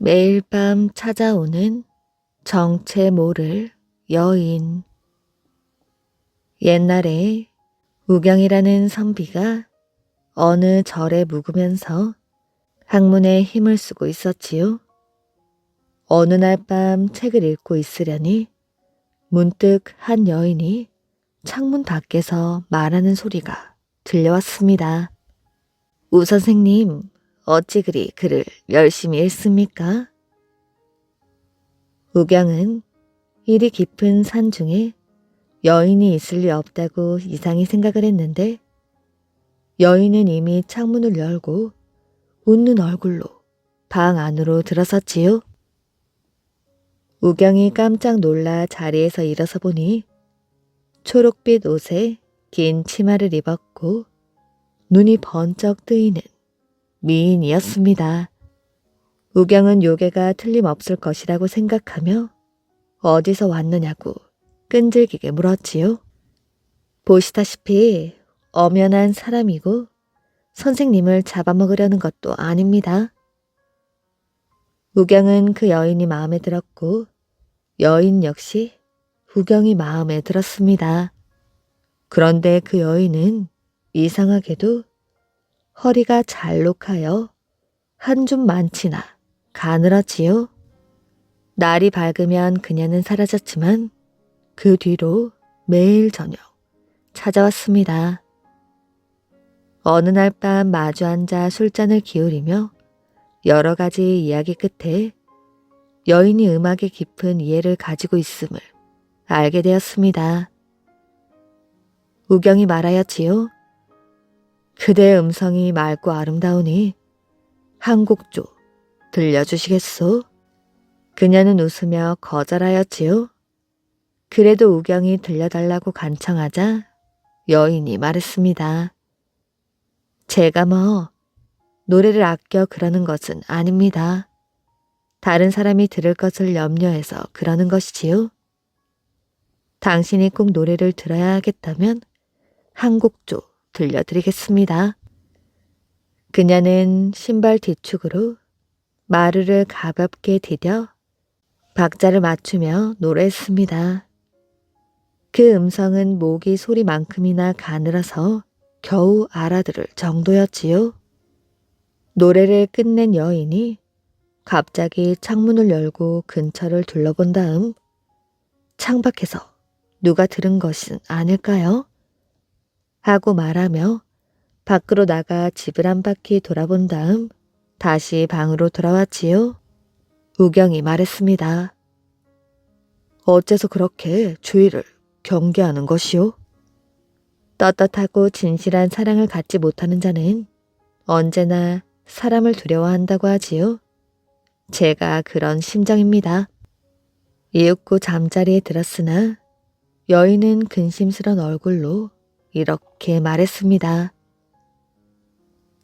매일 밤 찾아오는 정체 모를 여인. 옛날에 우경이라는 선비가 어느 절에 묵으면서 학문에 힘을 쓰고 있었지요. 어느 날 밤 책을 읽고 있으려니 문득 한 여인이 창문 밖에서 말하는 소리가 들려왔습니다. 우 선생님, 어찌 그리 글을 열심히 읽습니까? 우경은 이리 깊은 산 중에 여인이 있을 리 없다고 이상히 생각을 했는데 여인은 이미 창문을 열고 웃는 얼굴로 방 안으로 들어섰지요. 우경이 깜짝 놀라 자리에서 일어서 보니 초록빛 옷에 긴 치마를 입었고 눈이 번쩍 뜨이는 미인이었습니다. 우경은 요괴가 틀림없을 것이라고 생각하며 어디서 왔느냐고 끈질기게 물었지요. 보시다시피 엄연한 사람이고 선생님을 잡아먹으려는 것도 아닙니다. 우경은 그 여인이 마음에 들었고 여인 역시 우경이 마음에 들었습니다. 그런데 그 여인은 이상하게도 허리가 잘록하여 한 줌 많지나 가늘었지요. 날이 밝으면 그녀는 사라졌지만 그 뒤로 매일 저녁 찾아왔습니다. 어느 날 밤 마주 앉아 술잔을 기울이며 여러 가지 이야기 끝에 여인이 음악에 깊은 이해를 가지고 있음을 알게 되었습니다. 우경이 말하였지요. 그대의 음성이 맑고 아름다우니 한 곡 좀 들려주시겠소? 그녀는 웃으며 거절하였지요. 그래도 우경이 들려달라고 간청하자 여인이 말했습니다. 제가 노래를 아껴 그러는 것은 아닙니다. 다른 사람이 들을 것을 염려해서 그러는 것이지요. 당신이 꼭 노래를 들어야 하겠다면 한 곡조 들려드리겠습니다. 그녀는 신발 뒤축으로 마루를 가볍게 디뎌 박자를 맞추며 노래했습니다. 그 음성은 모기 소리만큼이나 가늘어서 겨우 알아들을 정도였지요. 노래를 끝낸 여인이 갑자기 창문을 열고 근처를 둘러본 다음 창밖에서 누가 들은 것은 아닐까요? 하고 말하며 밖으로 나가 집을 한 바퀴 돌아본 다음 다시 방으로 돌아왔지요. 우경이 말했습니다. 어째서 그렇게 주위를 경계하는 것이오? 떳떳하고 진실한 사랑을 갖지 못하는 자는 언제나 사람을 두려워한다고 하지요. 제가 그런 심정입니다. 이윽고 잠자리에 들었으나 여인은 근심스런 얼굴로 이렇게 말했습니다.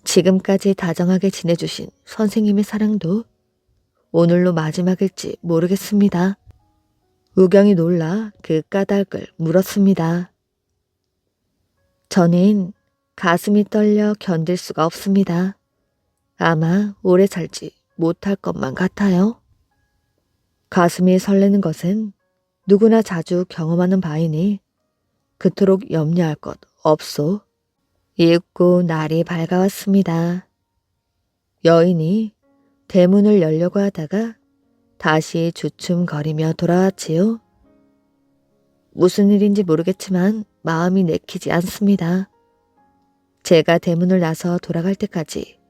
지금까지 다정하게 지내주신 선생님의 사랑도 오늘로 마지막일지 모르겠습니다. 우경이 놀라 그 까닭을 물었습니다. 저는 가슴이 떨려 견딜 수가 없습니다. 아마 오래 살지 못할 것만 같아요. 가슴이 설레는 것은 누구나 자주 경험하는 바이니 그토록 염려할 것 없소. 이윽고 날이 밝아왔습니다. 여인이 대문을 열려고 하다가 다시 주춤거리며 돌아왔지요. 무슨 일인지 모르겠지만 마음이 내키지 않습니다. 제가 대문을 나서 돌아갈 때까지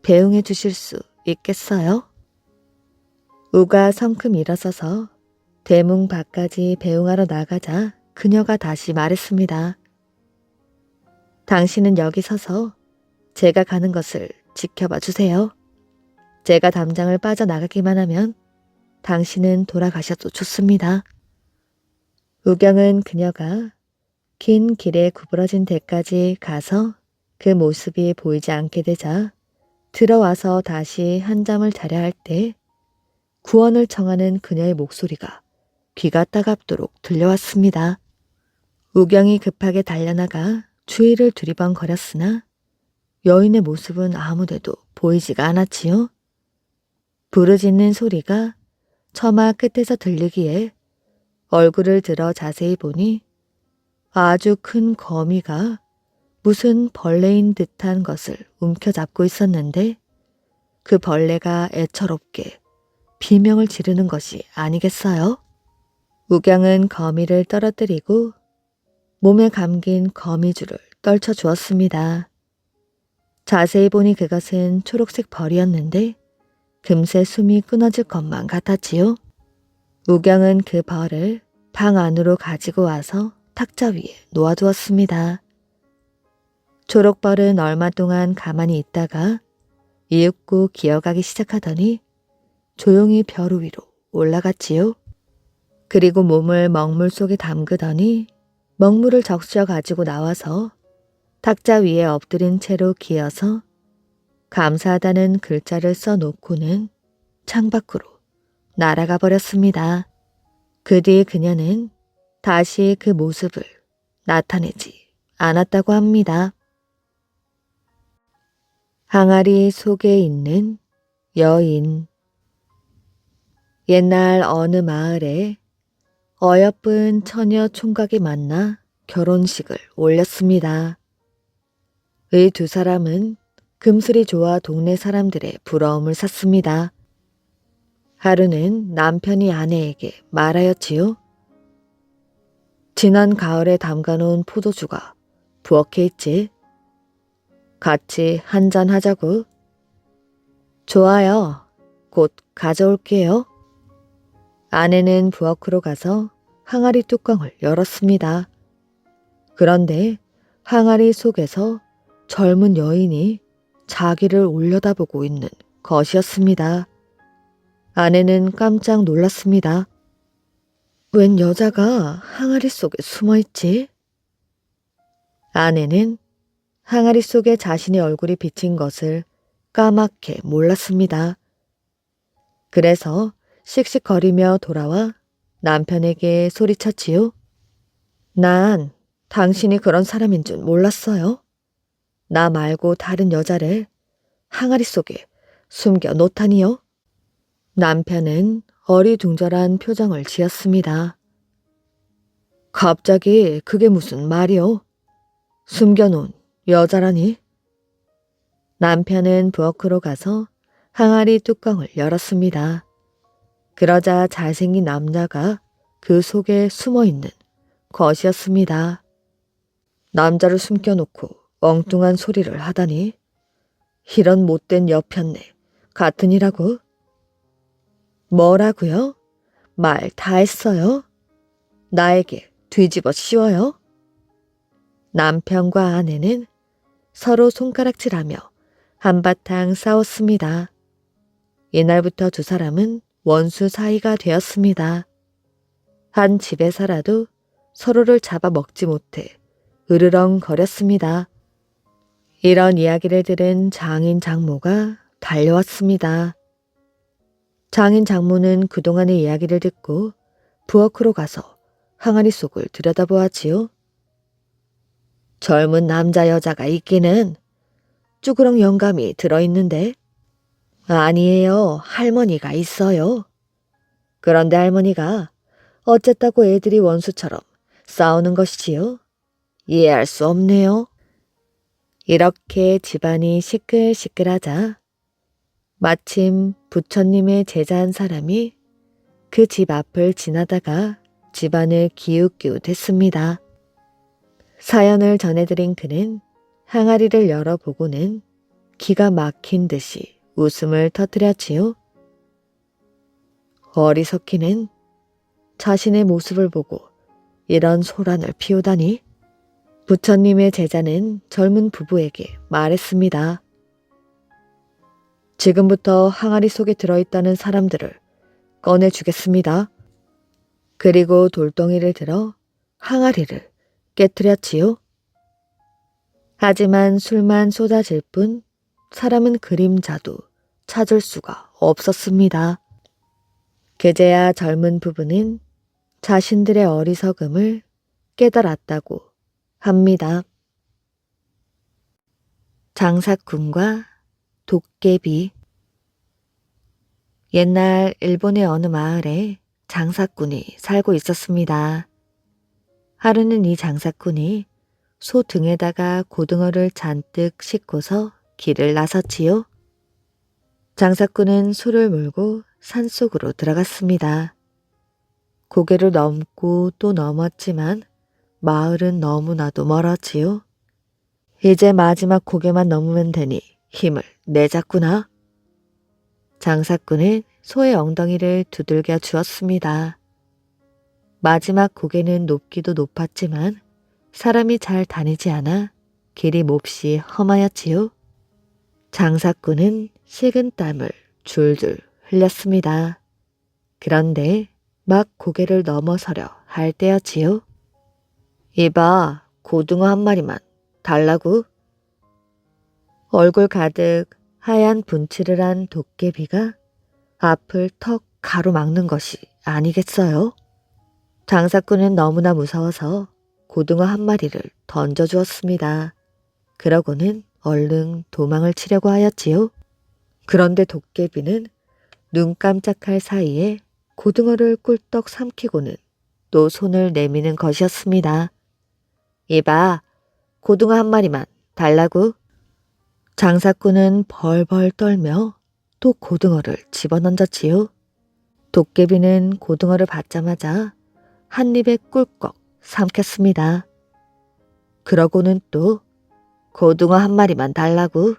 배웅해 주실 수 있겠어요? 우가 성큼 일어서서 대문 밖까지 배웅하러 나가자 그녀가 다시 말했습니다. 당신은 여기 서서 제가 가는 것을 지켜봐 주세요. 제가 담장을 빠져나가기만 하면 당신은 돌아가셔도 좋습니다. 우경은 그녀가 긴 길에 구부러진 데까지 가서 그 모습이 보이지 않게 되자 들어와서 다시 한잠을 자려 할 때 구원을 청하는 그녀의 목소리가 귀가 따갑도록 들려왔습니다. 우경이 급하게 달려나가 주위를 두리번거렸으나 여인의 모습은 아무데도 보이지가 않았지요. 부르짖는 소리가 처마 끝에서 들리기에 얼굴을 들어 자세히 보니 아주 큰 거미가 무슨 벌레인 듯한 것을 움켜잡고 있었는데 그 벌레가 애처롭게 비명을 지르는 것이 아니겠어요? 우경은 거미를 떨어뜨리고 몸에 감긴 거미줄을 떨쳐 주었습니다. 자세히 보니 그것은 초록색 벌이었는데 금세 숨이 끊어질 것만 같았지요. 우경은 그 벌을 방 안으로 가지고 와서 탁자 위에 놓아두었습니다. 초록벌은 얼마 동안 가만히 있다가 이윽고 기어가기 시작하더니 조용히 벼루 위로 올라갔지요. 그리고 몸을 먹물 속에 담그더니 먹물을 적셔 가지고 나와서 탁자 위에 엎드린 채로 기어서 감사하다는 글자를 써놓고는 창밖으로 날아가 버렸습니다. 그 뒤에 그녀는 다시 그 모습을 나타내지 않았다고 합니다. 항아리 속에 있는 여인. 옛날 어느 마을에 어여쁜 처녀 총각이 만나 결혼식을 올렸습니다. 이 두 사람은 금슬이 좋아 동네 사람들의 부러움을 샀습니다. 하루는 남편이 아내에게 말하였지요. 지난 가을에 담가놓은 포도주가 부엌에 있지. 같이 한잔 하자고. 좋아요. 곧 가져올게요. 아내는 부엌으로 가서 항아리 뚜껑을 열었습니다. 그런데 항아리 속에서 젊은 여인이 자기를 올려다보고 있는 것이었습니다. 아내는 깜짝 놀랐습니다. 웬 여자가 항아리 속에 숨어있지? 아내는 항아리 속에 자신의 얼굴이 비친 것을 까맣게 몰랐습니다. 그래서 씩씩거리며 돌아와 남편에게 소리쳤지요. 난 당신이 그런 사람인 줄 몰랐어요. 나 말고 다른 여자를 항아리 속에 숨겨 놓다니요. 남편은 어리둥절한 표정을 지었습니다. 갑자기 그게 무슨 말이요? 숨겨놓은 여자라니? 남편은 부엌으로 가서 항아리 뚜껑을 열었습니다. 그러자 잘생긴 남자가 그 속에 숨어있는 것이었습니다. 남자를 숨겨놓고 엉뚱한 소리를 하다니. 이런 못된 여편네 같으니라고. 뭐라고요? 말 다 했어요? 나에게 뒤집어 씌워요? 남편과 아내는 서로 손가락질하며 한바탕 싸웠습니다. 이날부터 두 사람은 원수 사이가 되었습니다. 한 집에 살아도 서로를 잡아먹지 못해 으르렁거렸습니다. 이런 이야기를 들은 장인 장모가 달려왔습니다. 장인 장모는 그동안의 이야기를 듣고 부엌으로 가서 항아리 속을 들여다보았지요. 젊은 남자 여자가 있기는 쭈그렁 영감이 들어있는데. 아니에요. 할머니가 있어요. 그런데 할머니가 어쨌다고 애들이 원수처럼 싸우는 것이지요. 이해할 수 없네요. 이렇게 집안이 시끌시끌하자 마침 부처님의 제자 한 사람이 그 집 앞을 지나다가 집안을 기웃기웃했습니다. 사연을 전해드린 그는 항아리를 열어보고는 기가 막힌 듯이 웃음을 터뜨렸지요. 어리석기는 자신의 모습을 보고 이런 소란을 피우다니. 부처님의 제자는 젊은 부부에게 말했습니다. 지금부터 항아리 속에 들어있다는 사람들을 꺼내주겠습니다. 그리고 돌덩이를 들어 항아리를 깨트렸지요. 하지만 술만 쏟아질 뿐 사람은 그림자도 찾을 수가 없었습니다. 그제야 젊은 부부는 자신들의 어리석음을 깨달았다고 합니다. 장사꾼과 도깨비. 옛날 일본의 어느 마을에 장사꾼이 살고 있었습니다. 하루는 이 장사꾼이 소 등에다가 고등어를 잔뜩 싣고서 길을 나섰지요. 장사꾼은 소를 몰고 산속으로 들어갔습니다. 고개를 넘고 또 넘었지만 마을은 너무나도 멀었지요. 이제 마지막 고개만 넘으면 되니 힘을 내자꾸나. 장사꾼은 소의 엉덩이를 두들겨 주었습니다. 마지막 고개는 높기도 높았지만 사람이 잘 다니지 않아 길이 몹시 험하였지요. 장사꾼은 식은 땀을 줄줄 흘렸습니다. 그런데 막 고개를 넘어서려 할 때였지요. 이봐, 고등어 한 마리만 달라고. 얼굴 가득 하얀 분칠을 한 도깨비가 앞을 턱 가로막는 것이 아니겠어요? 장사꾼은 너무나 무서워서 고등어 한 마리를 던져주었습니다. 그러고는 얼른 도망을 치려고 하였지요. 그런데 도깨비는 눈 깜짝할 사이에 고등어를 꿀떡 삼키고는 또 손을 내미는 것이었습니다. 이봐, 고등어 한 마리만 달라고. 장사꾼은 벌벌 떨며 또 고등어를 집어던졌지요. 도깨비는 고등어를 받자마자 한 입에 꿀꺽 삼켰습니다. 그러고는 또 고등어 한 마리만 달라고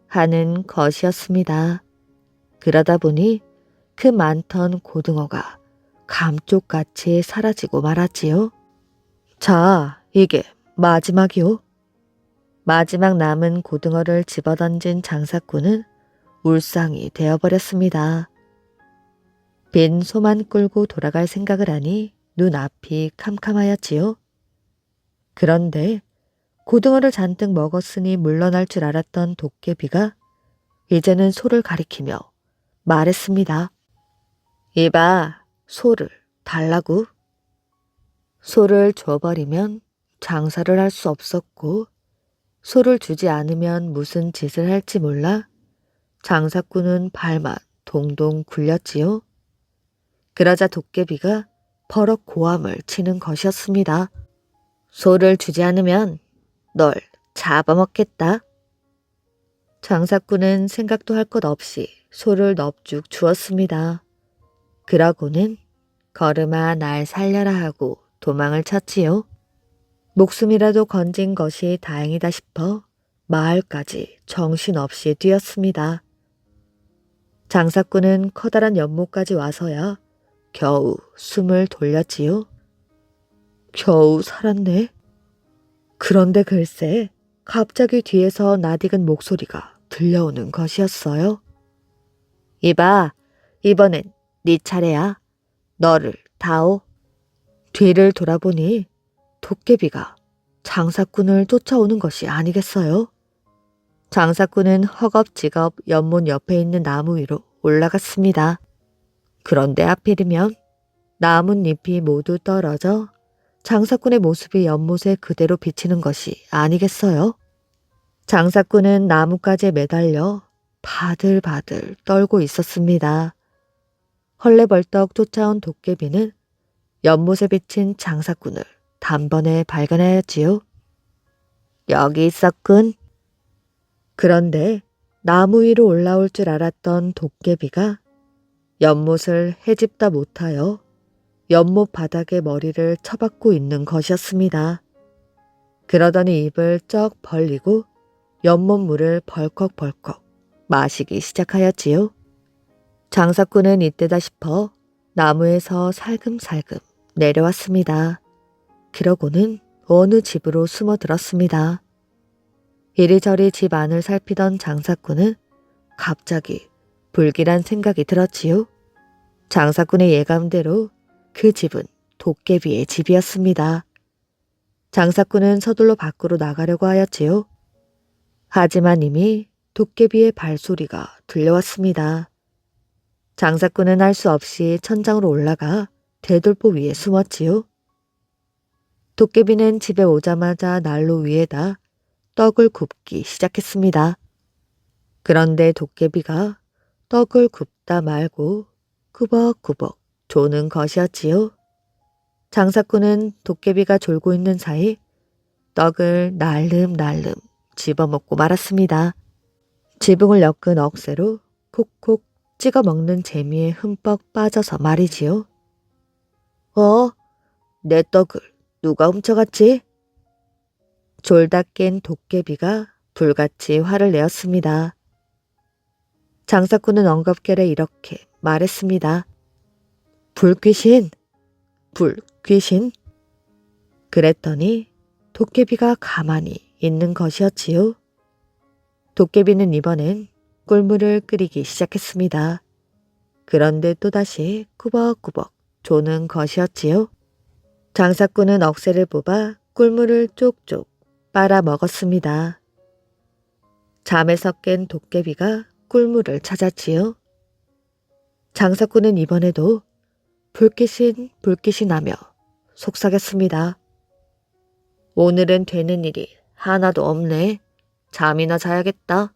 하는 것이었습니다. 그러다 보니 그 많던 고등어가 감쪽같이 사라지고 말았지요. 자, 이게 마지막이요. 마지막 남은 고등어를 집어던진 장사꾼은 울상이 되어버렸습니다. 빈 소만 끌고 돌아갈 생각을 하니 눈앞이 캄캄하였지요. 그런데 고등어를 잔뜩 먹었으니 물러날 줄 알았던 도깨비가 이제는 소를 가리키며 말했습니다. 이봐, 소를 달라고. 소를 줘버리면 장사를 할 수 없었고 소를 주지 않으면 무슨 짓을 할지 몰라 장사꾼은 발만 동동 굴렸지요. 그러자 도깨비가 버럭 고함을 치는 것이었습니다. 소를 주지 않으면 널 잡아먹겠다. 장사꾼은 생각도 할 것 없이 소를 넙죽 주었습니다. 그러고는 걸음아 날 살려라 하고 도망을 쳤지요. 목숨이라도 건진 것이 다행이다 싶어 마을까지 정신없이 뛰었습니다. 장사꾼은 커다란 연못까지 와서야 겨우 숨을 돌렸지요. 겨우 살았네. 그런데 글쎄 갑자기 뒤에서 낯익은 목소리가 들려오는 것이었어요. 이봐, 이번엔 네 차례야. 너를 다오. 뒤를 돌아보니 도깨비가 장사꾼을 쫓아오는 것이 아니겠어요? 장사꾼은 허겁지겁 연못 옆에 있는 나무 위로 올라갔습니다. 그런데 하필이면 나뭇잎이 모두 떨어져 장사꾼의 모습이 연못에 그대로 비치는 것이 아니겠어요? 장사꾼은 나뭇가지에 매달려 바들바들 떨고 있었습니다. 헐레벌떡 쫓아온 도깨비는 연못에 비친 장사꾼을 단번에 발견하였지요. 여기 있었군. 그런데 나무 위로 올라올 줄 알았던 도깨비가 연못을 헤집다 못하여 연못 바닥에 머리를 쳐박고 있는 것이었습니다. 그러더니 입을 쩍 벌리고 연못 물을 벌컥벌컥 마시기 시작하였지요. 장사꾼은 이때다 싶어 나무에서 살금살금 내려왔습니다. 그러고는 어느 집으로 숨어들었습니다. 이리저리 집 안을 살피던 장사꾼은 갑자기 불길한 생각이 들었지요. 장사꾼의 예감대로 그 집은 도깨비의 집이었습니다. 장사꾼은 서둘러 밖으로 나가려고 하였지요. 하지만 이미 도깨비의 발소리가 들려왔습니다. 장사꾼은 할 수 없이 천장으로 올라가 대돌보 위에 숨었지요. 도깨비는 집에 오자마자 난로 위에다 떡을 굽기 시작했습니다. 그런데 도깨비가 떡을 굽다 말고 꾸벅꾸벅 조는 것이었지요. 장사꾼은 도깨비가 졸고 있는 사이 떡을 날름날름 집어먹고 말았습니다. 지붕을 엮은 억새로 콕콕 찍어 먹는 재미에 흠뻑 빠져서 말이지요. 내 떡을 누가 훔쳐갔지? 졸다 깬 도깨비가 불같이 화를 내었습니다. 장사꾼은 엉겁결에 이렇게 말했습니다. 불귀신, 불귀신. 그랬더니 도깨비가 가만히 있는 것이었지요. 도깨비는 이번엔 꿀물을 끓이기 시작했습니다. 그런데 또다시 꾸벅꾸벅 조는 것이었지요. 장사꾼은 억새를 뽑아 꿀물을 쪽쪽 빨아 먹었습니다. 잠에서 깬 도깨비가 꿀물을 찾았지요. 장사꾼은 이번에도 불귀신 불귀신 하며 속삭였습니다. 오늘은 되는 일이 하나도 없네. 잠이나 자야겠다.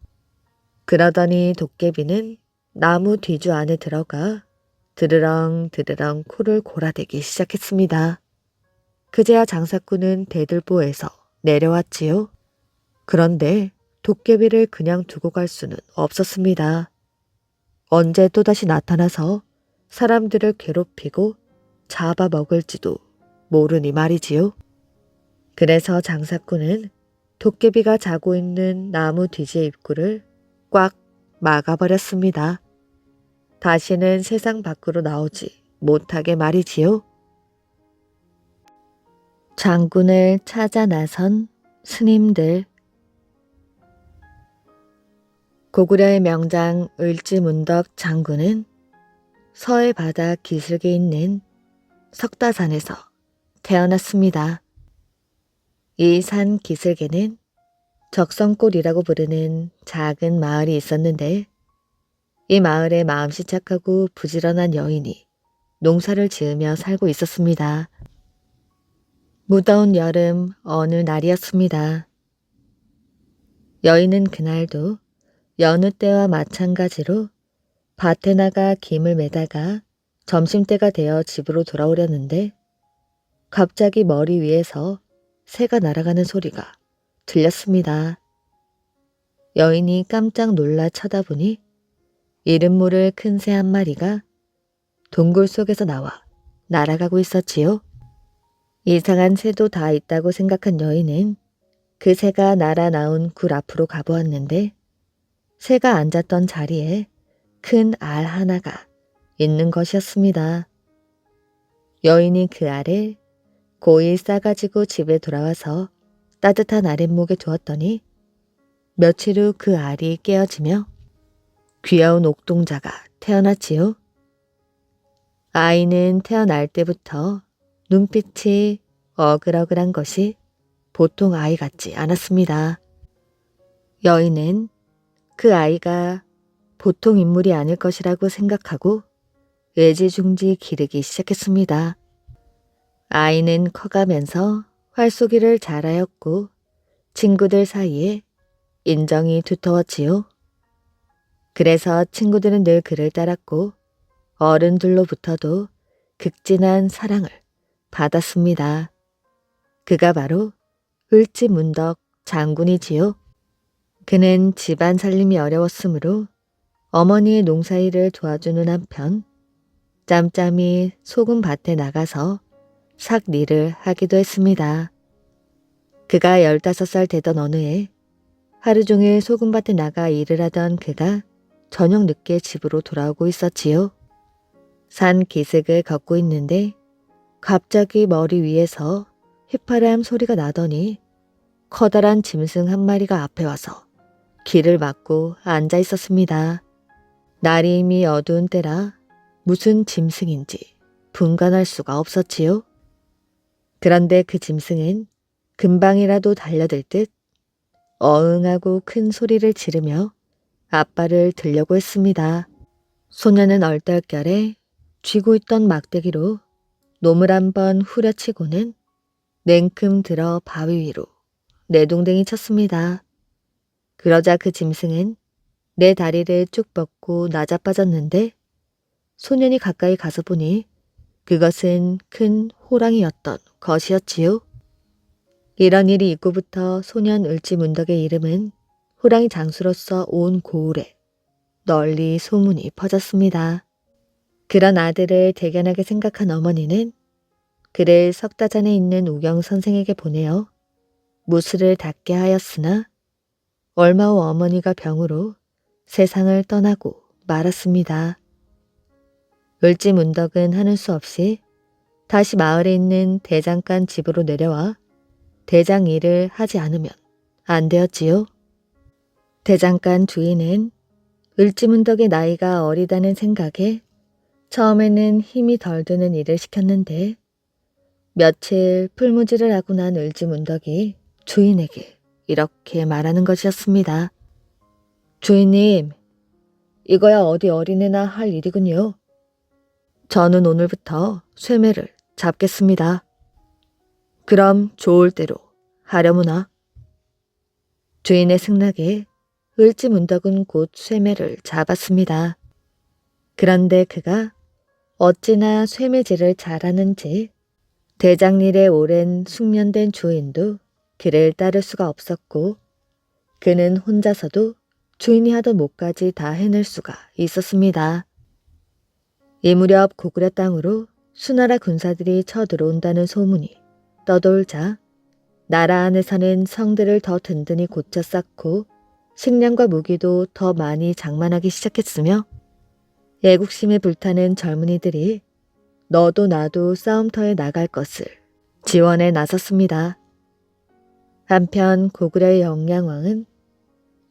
그러더니 도깨비는 나무 뒤주 안에 들어가 드르렁 드르렁 코를 골아대기 시작했습니다. 그제야 장사꾼은 대들보에서 내려왔지요. 그런데 도깨비를 그냥 두고 갈 수는 없었습니다. 언제 또다시 나타나서 사람들을 괴롭히고 잡아먹을지도 모르니 말이지요. 그래서 장사꾼은 도깨비가 자고 있는 나무 뒤지의 입구를 꽉 막아버렸습니다. 다시는 세상 밖으로 나오지 못하게 말이지요. 장군을 찾아 나선 스님들. 고구려의 명장 을지문덕 장군은 서해 바다 기슭에 있는 석다산에서 태어났습니다. 이 산 기슭에는 적성골이라고 부르는 작은 마을이 있었는데 이 마을에 마음씨 착하고 부지런한 여인이 농사를 지으며 살고 있었습니다. 무더운 여름 어느 날이었습니다. 여인은 그날도 여느 때와 마찬가지로 밭에 나가 김을 매다가 점심때가 되어 집으로 돌아오려는데 갑자기 머리 위에서 새가 날아가는 소리가 들렸습니다. 여인이 깜짝 놀라 쳐다보니 이름 모를 큰 새 한 마리가 동굴 속에서 나와 날아가고 있었지요. 이상한 새도 다 있다고 생각한 여인은 그 새가 날아 나온 굴 앞으로 가보았는데 새가 앉았던 자리에 큰 알 하나가 있는 것이었습니다. 여인이 그 알을 고이 싸가지고 집에 돌아와서 따뜻한 아랫목에 두었더니 며칠 후 그 알이 깨어지며 귀여운 옥동자가 태어났지요. 아이는 태어날 때부터 눈빛이 어글어글한 것이 보통 아이 같지 않았습니다. 여인은 그 아이가 보통 인물이 아닐 것이라고 생각하고 애지중지 기르기 시작했습니다. 아이는 커가면서 활쏘기를 잘하였고 친구들 사이에 인정이 두터웠지요. 그래서 친구들은 늘 그를 따랐고 어른들로부터도 극진한 사랑을 받았습니다. 그가 바로 을지문덕 장군이지요. 그는 집안 살림이 어려웠으므로 어머니의 농사일을 도와주는 한편 짬짬이 소금밭에 나가서 삭일을 하기도 했습니다. 그가 15살 되던 어느 해 하루 종일 소금밭에 나가 일을 하던 그가 저녁 늦게 집으로 돌아오고 있었지요. 산 기슭을 걷고 있는데 갑자기 머리 위에서 휘파람 소리가 나더니 커다란 짐승 한 마리가 앞에 와서 길을 막고 앉아 있었습니다. 날이 이미 어두운 때라 무슨 짐승인지 분간할 수가 없었지요. 그런데 그 짐승은 금방이라도 달려들 듯 어흥하고 큰 소리를 지르며 앞발을 들려고 했습니다. 소녀는 얼떨결에 쥐고 있던 막대기로 놈을 한번 후려치고는 냉큼 들어 바위 위로 내동댕이 쳤습니다. 그러자 그 짐승은 내 다리를 쭉 뻗고 나자빠졌는데 소년이 가까이 가서 보니 그것은 큰 호랑이였던 것이었지요. 이런 일이 있고부터 소년 을지문덕의 이름은 호랑이 장수로서 온 고을에 널리 소문이 퍼졌습니다. 그런 아들을 대견하게 생각한 어머니는 그를 석다잔에 있는 우경 선생에게 보내어 무술을 닦게 하였으나 얼마 후 어머니가 병으로 세상을 떠나고 말았습니다. 을지문덕은 하는 수 없이 다시 마을에 있는 대장간 집으로 내려와 대장 일을 하지 않으면 안 되었지요. 대장간 주인은 을지문덕의 나이가 어리다는 생각에 처음에는 힘이 덜 드는 일을 시켰는데 며칠 풀무지를 하고 난 을지문덕이 주인에게 이렇게 말하는 것이었습니다. 주인님, 이거야 어디 어린애나 할 일이군요. 저는 오늘부터 쇠매를 잡겠습니다. 그럼 좋을 대로 하려무나. 주인의 승낙에 을지문덕은 곧 쇠매를 잡았습니다. 그런데 그가 어찌나 쇠매질을 잘하는지 대장일에 오랜 숙련된 주인도 그를 따를 수가 없었고 그는 혼자서도 주인이 하던 몫까지 다 해낼 수가 있었습니다. 이 무렵 고구려 땅으로 수나라 군사들이 쳐들어온다는 소문이 떠돌자 나라 안에서는 성들을 더 든든히 고쳐 쌓고 식량과 무기도 더 많이 장만하기 시작했으며 애국심에 불타는 젊은이들이 너도 나도 싸움터에 나갈 것을 지원에 나섰습니다. 한편 고구려의 영량왕은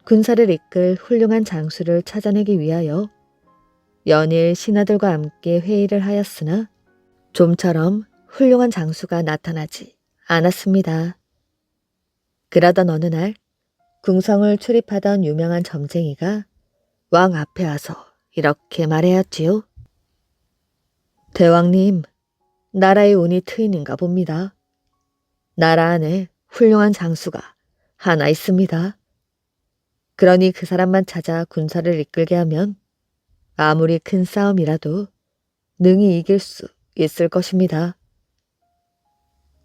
군사를 이끌 훌륭한 장수를 찾아내기 위하여 연일 신하들과 함께 회의를 하였으나 좀처럼 훌륭한 장수가 나타나지 않았습니다. 그러던 어느 날 궁성을 출입하던 유명한 점쟁이가 왕 앞에 와서 이렇게 말하였지요. 대왕님, 나라의 운이 트이는가 봅니다. 나라 안에 훌륭한 장수가 하나 있습니다. 그러니 그 사람만 찾아 군사를 이끌게 하면 아무리 큰 싸움이라도 능히 이길 수 있을 것입니다.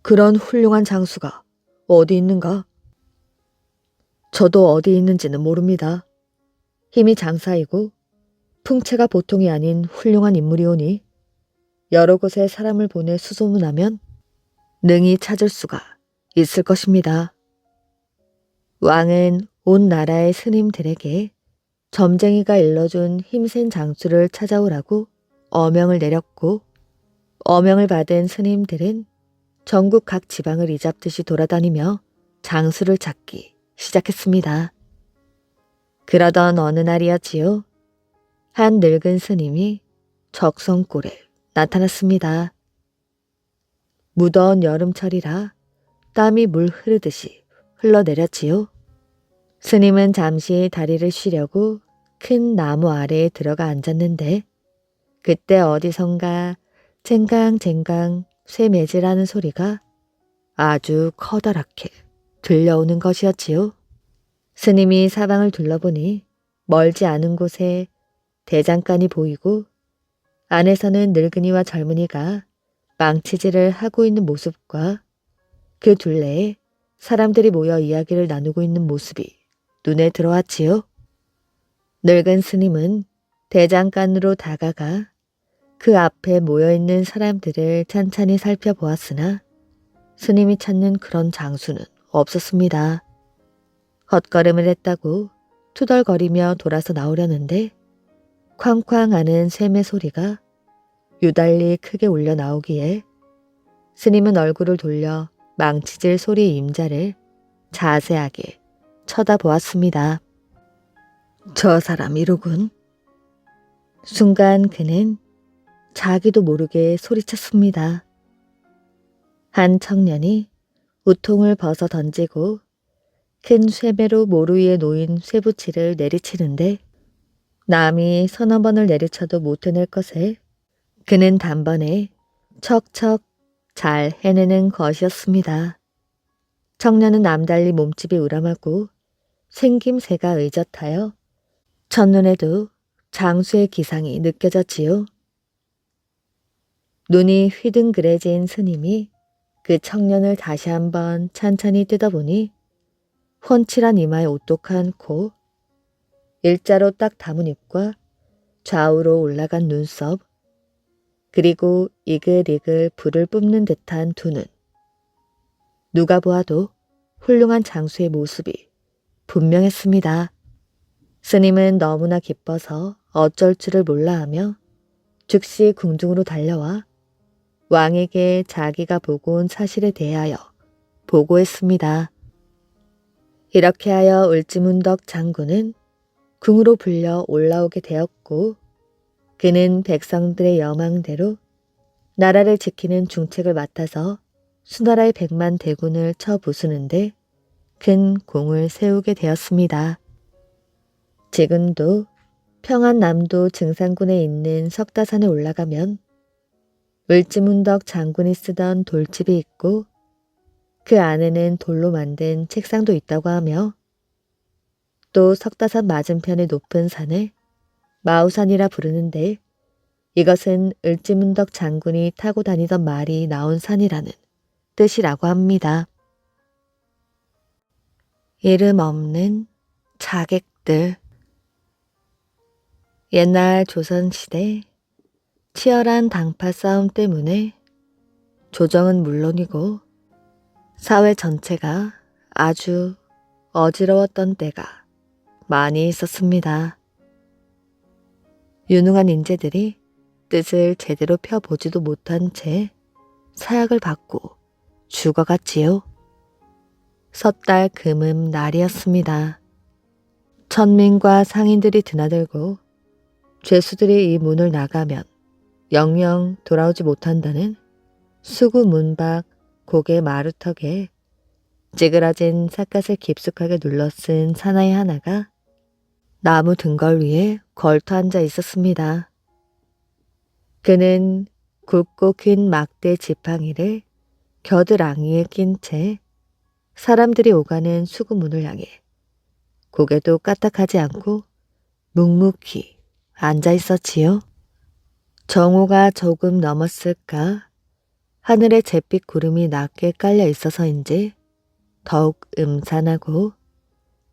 그런 훌륭한 장수가 어디 있는가? 저도 어디 있는지는 모릅니다. 힘이 장사이고 풍채가 보통이 아닌 훌륭한 인물이오니 여러 곳에 사람을 보내 수소문하면 능히 찾을 수가 있을 것입니다. 왕은 온 나라의 스님들에게 점쟁이가 일러준 힘센 장수를 찾아오라고 어명을 내렸고 어명을 받은 스님들은 전국 각 지방을 이잡듯이 돌아다니며 장수를 찾기 시작했습니다. 그러던 어느 날이었지요. 한 늙은 스님이 적성골에 나타났습니다. 무더운 여름철이라 땀이 물 흐르듯이 흘러내렸지요. 스님은 잠시 다리를 쉬려고 큰 나무 아래에 들어가 앉았는데 그때 어디선가 쟁강쟁강 쇠매질하는 소리가 아주 커다랗게 들려오는 것이었지요. 스님이 사방을 둘러보니 멀지 않은 곳에 대장간이 보이고 안에서는 늙은이와 젊은이가 망치질을 하고 있는 모습과 그 둘레에 사람들이 모여 이야기를 나누고 있는 모습이 눈에 들어왔지요. 늙은 스님은 대장간으로 다가가 그 앞에 모여있는 사람들을 찬찬히 살펴보았으나 스님이 찾는 그런 장수는 없었습니다. 헛걸음을 했다고 투덜거리며 돌아서 나오려는데 쾅쾅 하는 쇠매 소리가 유달리 크게 울려 나오기에 스님은 얼굴을 돌려 망치질 소리의 임자를 자세하게 쳐다보았습니다. 저 사람이로군. 순간 그는 자기도 모르게 소리쳤습니다. 한 청년이 우통을 벗어 던지고 큰 쇠매로 모루 위에 놓인 쇠붙이를 내리치는데 남이 서너 번을 내리쳐도 못 해낼 것을 그는 단번에 척척 잘 해내는 것이었습니다. 청년은 남달리 몸집이 우람하고 생김새가 의젓하여 첫눈에도 장수의 기상이 느껴졌지요. 눈이 휘둥그레진 스님이 그 청년을 다시 한번 찬찬히 뜯어보니 훤칠한 이마에 오똑한 코, 일자로 딱 담은 입과 좌우로 올라간 눈썹, 그리고 이글이글 불을 뿜는 듯한 두 눈. 누가 보아도 훌륭한 장수의 모습이 분명했습니다. 스님은 너무나 기뻐서 어쩔 줄을 몰라하며 즉시 궁중으로 달려와 왕에게 자기가 보고 온 사실에 대하여 보고했습니다. 이렇게 하여 을지문덕 장군은 궁으로 불려 올라오게 되었고 그는 백성들의 여망대로 나라를 지키는 중책을 맡아서 수나라의 100만 대군을 쳐 부수는데 큰 공을 세우게 되었습니다. 지금도 평안남도 증산군에 있는 석다산에 올라가면 을지문덕 장군이 쓰던 돌집이 있고 그 안에는 돌로 만든 책상도 있다고 하며 또 석다산 맞은편의 높은 산을 마우산이라 부르는데 이것은 을지문덕 장군이 타고 다니던 말이 나온 산이라는 뜻이라고 합니다. 이름 없는 자객들. 옛날 조선시대 치열한 당파 싸움 때문에 조정은 물론이고 사회 전체가 아주 어지러웠던 때가 많이 있었습니다. 유능한 인재들이 뜻을 제대로 펴보지도 못한 채 사약을 받고 죽어갔지요. 섣달 금음 날이었습니다. 천민과 상인들이 드나들고 죄수들이 이 문을 나가면 영영 돌아오지 못한다는 수구 문 밖 고개 마루턱에 찌그러진 삿갓을 깊숙하게 눌러 쓴 사나이 하나가 나무 등걸 위에 걸터 앉아 있었습니다. 그는 굵고 긴 막대 지팡이를 겨드랑이에 낀 채 사람들이 오가는 수구문을 향해 고개도 까딱하지 않고 묵묵히 앉아 있었지요. 정오가 조금 넘었을까 하늘에 잿빛 구름이 낮게 깔려 있어서인지 더욱 음산하고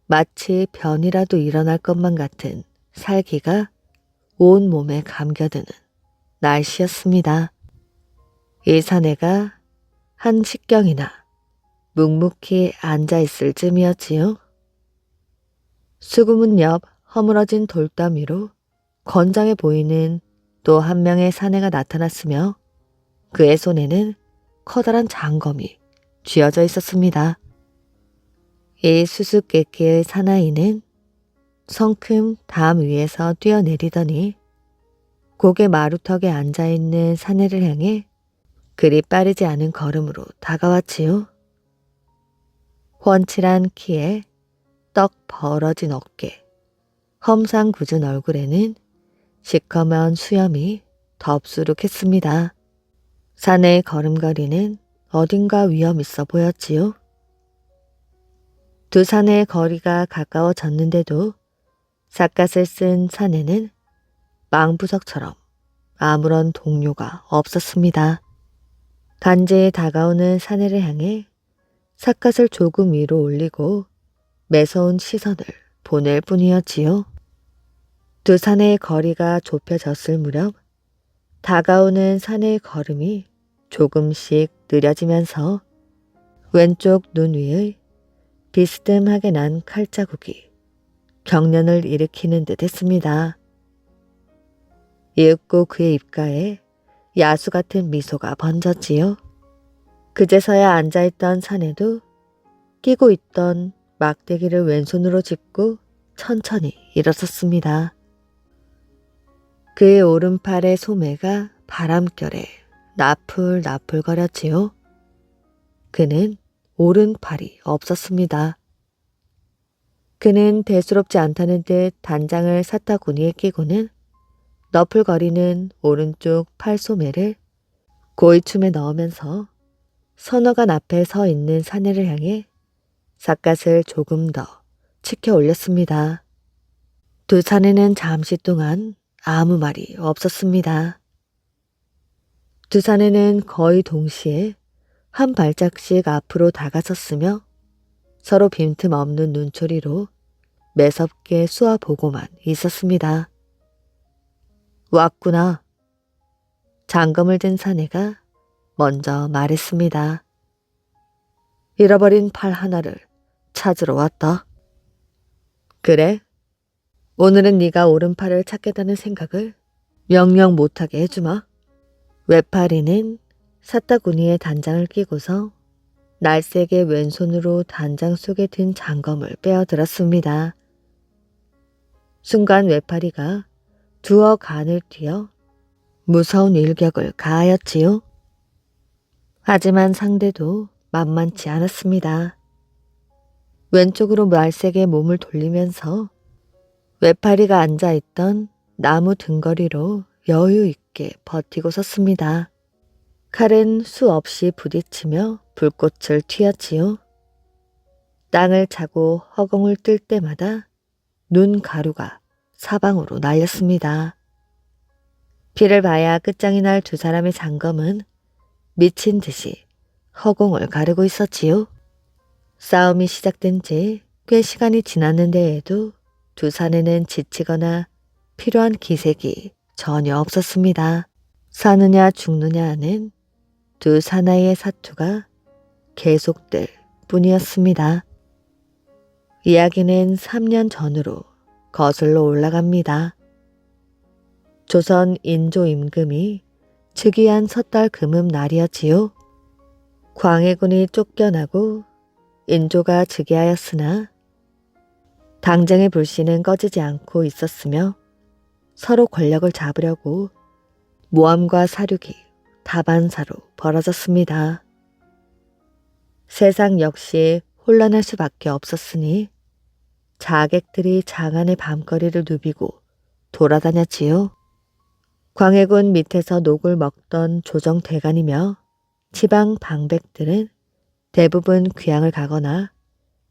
마치 변이라도 일어날 것만 같은 살기가 온 몸에 감겨드는 날씨였습니다. 이 사내가 한 식경이나 묵묵히 앉아있을 쯤이었지요. 수구문 옆 허물어진 돌담 위로 건장해 보이는 또 한 명의 사내가 나타났으며 그의 손에는 커다란 장검이 쥐어져 있었습니다. 이 수수께끼의 사나이는 성큼 담 위에서 뛰어내리더니 고개 마루턱에 앉아있는 사내를 향해 그리 빠르지 않은 걸음으로 다가왔지요. 훤칠한 키에 떡 벌어진 어깨, 험상 굳은 얼굴에는 시커먼 수염이 덥수룩했습니다. 사내의 걸음걸이는 어딘가 위험 있어 보였지요. 두 사내의 거리가 가까워졌는데도 삿갓을 쓴 사내는 망부석처럼 아무런 동료가 없었습니다. 간제에 다가오는 사내를 향해 삿갓을 조금 위로 올리고 매서운 시선을 보낼 뿐이었지요. 두 사내의 거리가 좁혀졌을 무렵 다가오는 사내의 걸음이 조금씩 느려지면서 왼쪽 눈 위의 비스듬하게 난 칼자국이 경련을 일으키는 듯 했습니다. 이윽고 그의 입가에 야수 같은 미소가 번졌지요. 그제서야 앉아있던 사내도 끼고 있던 막대기를 왼손으로 짚고 천천히 일어섰습니다. 그의 오른팔의 소매가 바람결에 나풀나풀거렸지요. 그는 오른팔이 없었습니다. 그는 대수롭지 않다는 듯 단장을 사타구니에 끼고는 너풀거리는 오른쪽 팔소매를 고이춤에 넣으면서 서너간 앞에 서 있는 사내를 향해 삿갓을 조금 더 치켜 올렸습니다. 두 사내는 잠시 동안 아무 말이 없었습니다. 두 사내는 거의 동시에 한 발짝씩 앞으로 다가섰으며 서로 빈틈없는 눈초리로 매섭게 쏘아보고만 있었습니다. 왔구나. 장검을 든 사내가 먼저 말했습니다. 잃어버린 팔 하나를 찾으러 왔다. 그래? 오늘은 네가 오른팔을 찾겠다는 생각을 명령 못하게 해주마. 외파리는 사타구니에 단장을 끼고서 날쌔게 왼손으로 단장 속에 든 장검을 빼어들었습니다. 순간 외파리가 두어 간을 튀어 무서운 일격을 가하였지요. 하지만 상대도 만만치 않았습니다. 왼쪽으로 날쌔게 몸을 돌리면서 외파리가 앉아있던 나무 등거리로 여유 있게 버티고 섰습니다. 칼은 수없이 부딪히며 불꽃을 튀었지요. 땅을 차고 허공을 뜰 때마다 눈 가루가 사방으로 날렸습니다. 피를 봐야 끝장이 날 두 사람의 장검은 미친 듯이 허공을 가르고 있었지요. 싸움이 시작된 지 꽤 시간이 지났는데에도 두 사내는 지치거나 필요한 기색이 전혀 없었습니다. 사느냐 죽느냐 하는 두 사나이의 사투가 계속될 뿐이었습니다. 이야기는 3년 전으로 거슬러 올라갑니다. 조선 인조 임금이 즉위한 섣달 금음 날이었지요. 광해군이 쫓겨나고 인조가 즉위하였으나 당장의 불씨는 꺼지지 않고 있었으며 서로 권력을 잡으려고 모함과 사륙이 다반사로 벌어졌습니다. 세상 역시 혼란할 수밖에 없었으니 자객들이 장안의 밤거리를 누비고 돌아다녔지요. 광해군 밑에서 녹을 먹던 조정대간이며 지방 방백들은 대부분 귀양을 가거나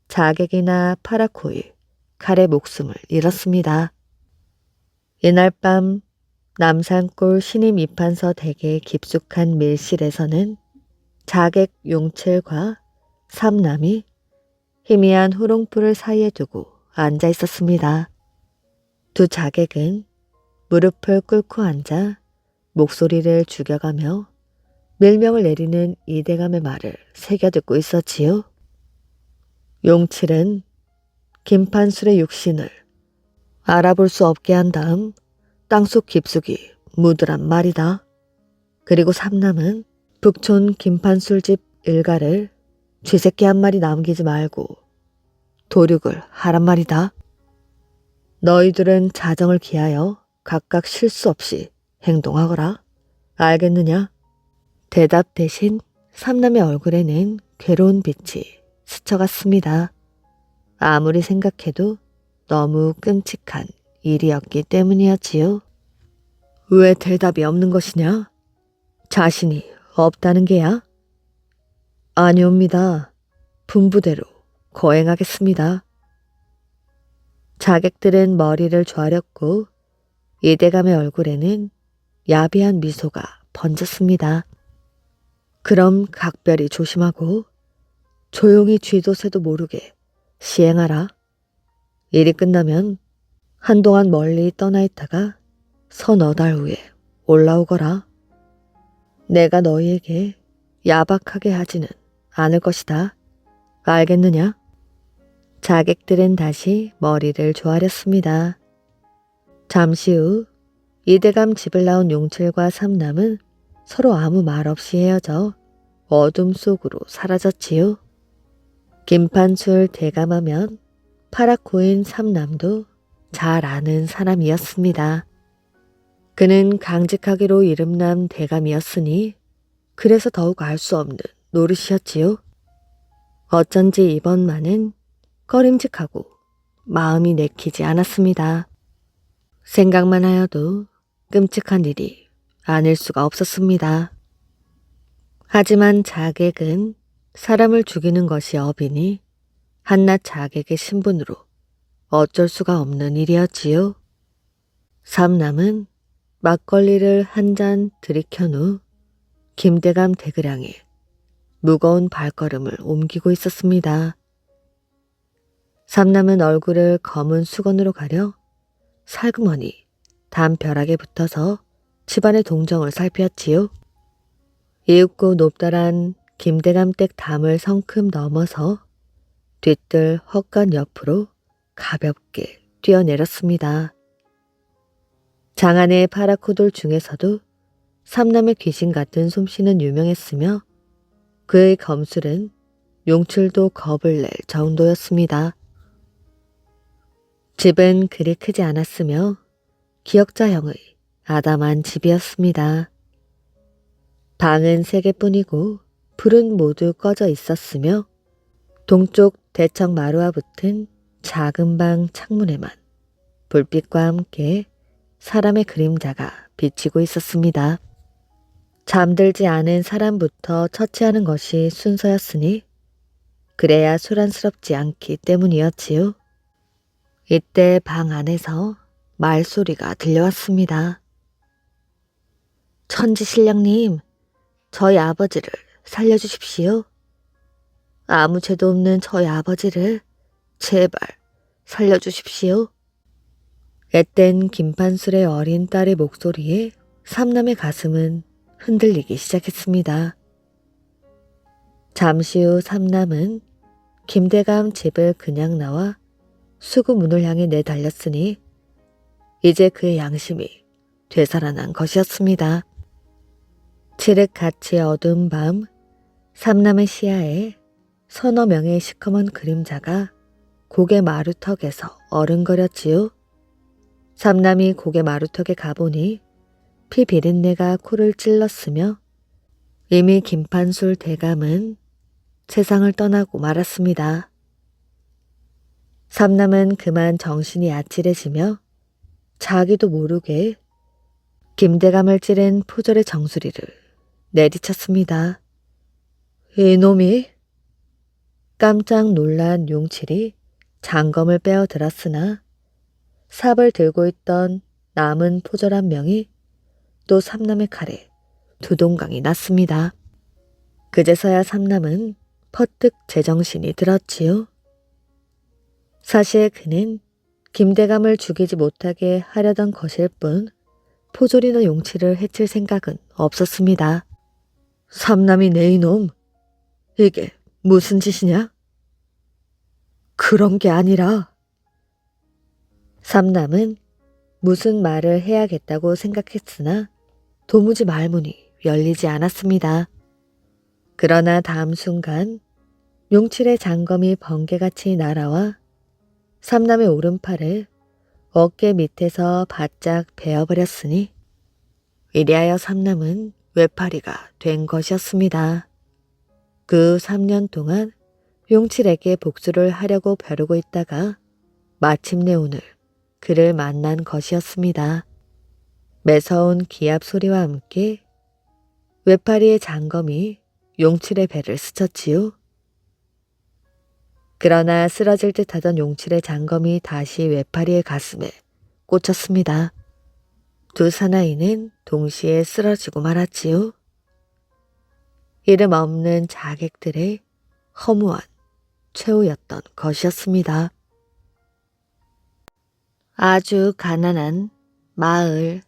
자객이나 파라코일, 칼의 목숨을 잃었습니다. 이날 밤 남산골 신임 이판서 댁의 깊숙한 밀실에서는 자객 용칠과 삼남이 희미한 후롱불을 사이에 두고 앉아 있었습니다. 두 자객은 무릎을 꿇고 앉아 목소리를 죽여가며 밀명을 내리는 이대감의 말을 새겨듣고 있었지요. 용칠은 김판술의 육신을 알아볼 수 없게 한 다음 땅속 깊숙이 묻으란 말이다. 그리고 삼남은 북촌 김판술집 일가를 쥐새끼 한 마리 남기지 말고 도륙을 하란 말이다. 너희들은 자정을 기하여 각각 실수 없이 행동하거라. 알겠느냐? 대답 대신 삼남의 얼굴에는 괴로운 빛이 스쳐갔습니다. 아무리 생각해도 너무 끔찍한 일이었기 때문이었지요. 왜 대답이 없는 것이냐? 자신이 없다는 게야? 아니옵니다. 분부대로 거행하겠습니다. 자객들은 머리를 좌렸고 이대감의 얼굴에는 야비한 미소가 번졌습니다. 그럼 각별히 조심하고 조용히 쥐도 새도 모르게 시행하라. 일이 끝나면 한동안 멀리 떠나 있다가 서너 달 후에 올라오거라. 내가 너희에게 야박하게 하지는 않을 것이다. 알겠느냐? 자객들은 다시 머리를 조아렸습니다. 잠시 후 이대감 집을 나온 용칠과 삼남은 서로 아무 말 없이 헤어져 어둠 속으로 사라졌지요. 김판술 대감하면 파라코인 삼남도 잘 아는 사람이었습니다. 그는 강직하기로 이름난 대감이었으니 그래서 더욱 알 수 없는 노릇이었지요. 어쩐지 이번만은 꺼림직하고 마음이 내키지 않았습니다. 생각만 하여도 끔찍한 일이 아닐 수가 없었습니다. 하지만 자객은 사람을 죽이는 것이 업이니 한낱 자객의 신분으로 어쩔 수가 없는 일이었지요. 삼남은 막걸리를 한 잔 들이켠 후 김대감 대그량에 무거운 발걸음을 옮기고 있었습니다. 삼남은 얼굴을 검은 수건으로 가려 살그머니 담벼락에 붙어서 집안의 동정을 살피었지요. 이윽고 높다란 김대감댁 담을 성큼 넘어서 뒤뜰 헛간 옆으로 가볍게 뛰어내렸습니다. 장안의 파라코돌 중에서도 삼남의 귀신 같은 솜씨는 유명했으며 그의 검술은 용출도 겁을 낼 정도였습니다. 집은 그리 크지 않았으며 기역자형의 아담한 집이었습니다. 방은 3개뿐이고 불은 모두 꺼져 있었으며 동쪽 대청 마루와 붙은 작은 방 창문에만 불빛과 함께 사람의 그림자가 비치고 있었습니다. 잠들지 않은 사람부터 처치하는 것이 순서였으니 그래야 소란스럽지 않기 때문이었지요. 이때 방 안에서 말소리가 들려왔습니다. 천지신령님, 저희 아버지를 살려주십시오. 아무 죄도 없는 저희 아버지를 제발 살려주십시오. 앳된 김판술의 어린 딸의 목소리에 삼남의 가슴은 흔들리기 시작했습니다. 잠시 후 삼남은 김대감 집을 그냥 나와 수구 문을 향해 내달렸으니 이제 그의 양심이 되살아난 것이었습니다. 칠흑같이 어두운 밤 삼남의 시야에 서너 명의 시커먼 그림자가 고개 마루턱에서 어른거렸지요. 삼남이 고개 마루턱에 가보니 피 비린내가 코를 찔렀으며 이미 김판술 대감은 세상을 떠나고 말았습니다. 삼남은 그만 정신이 아찔해지며 자기도 모르게 김대감을 찌른 포졸의 정수리를 내리쳤습니다. 이놈이! 깜짝 놀란 용칠이 장검을 빼어 들었으나 삽을 들고 있던 남은 포졸 한 명이 또 삼남의 칼에 두 동강이 났습니다. 그제서야 삼남은 퍼뜩 제정신이 들었지요. 사실 그는 김대감을 죽이지 못하게 하려던 것일 뿐 포졸이나 용치를 해칠 생각은 없었습니다. 삼남이 내 이놈, 이게 무슨 짓이냐? 그런 게 아니라. 삼남은 무슨 말을 해야겠다고 생각했으나 도무지 말문이 열리지 않았습니다. 그러나 다음 순간 용칠의 장검이 번개같이 날아와 삼남의 오른팔을 어깨 밑에서 바짝 베어버렸으니 이리하여 삼남은 외파리가 된 것이었습니다. 그 3년 동안 용칠에게 복수를 하려고 벼르고 있다가 마침내 오늘 그를 만난 것이었습니다. 매서운 기압 소리와 함께 외파리의 장검이 용칠의 배를 스쳤지요. 그러나 쓰러질 듯 하던 용칠의 장검이 다시 외파리의 가슴에 꽂혔습니다. 두 사나이는 동시에 쓰러지고 말았지요. 이름 없는 자객들의 허무한 최후였던 것이었습니다. 아주 가난한 마을.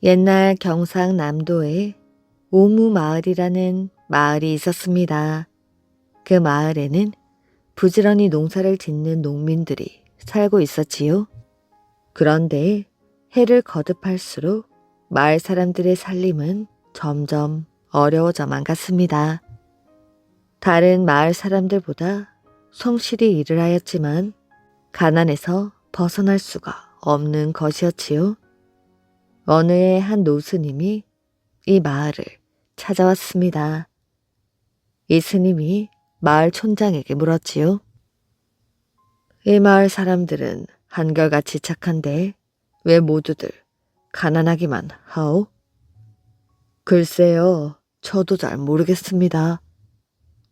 옛날 경상남도에 오무마을이라는 마을이 있었습니다. 그 마을에는 부지런히 농사를 짓는 농민들이 살고 있었지요. 그런데 해를 거듭할수록 마을 사람들의 살림은 점점 어려워져만 갔습니다. 다른 마을 사람들보다 성실히 일을 하였지만 가난에서 벗어날 수가 없는 것이었지요. 어느 해 한 노스님이 이 마을을 찾아왔습니다. 이 스님이 마을 촌장에게 물었지요. 이 마을 사람들은 한결같이 착한데 왜 모두들 가난하기만 하오? 글쎄요, 저도 잘 모르겠습니다.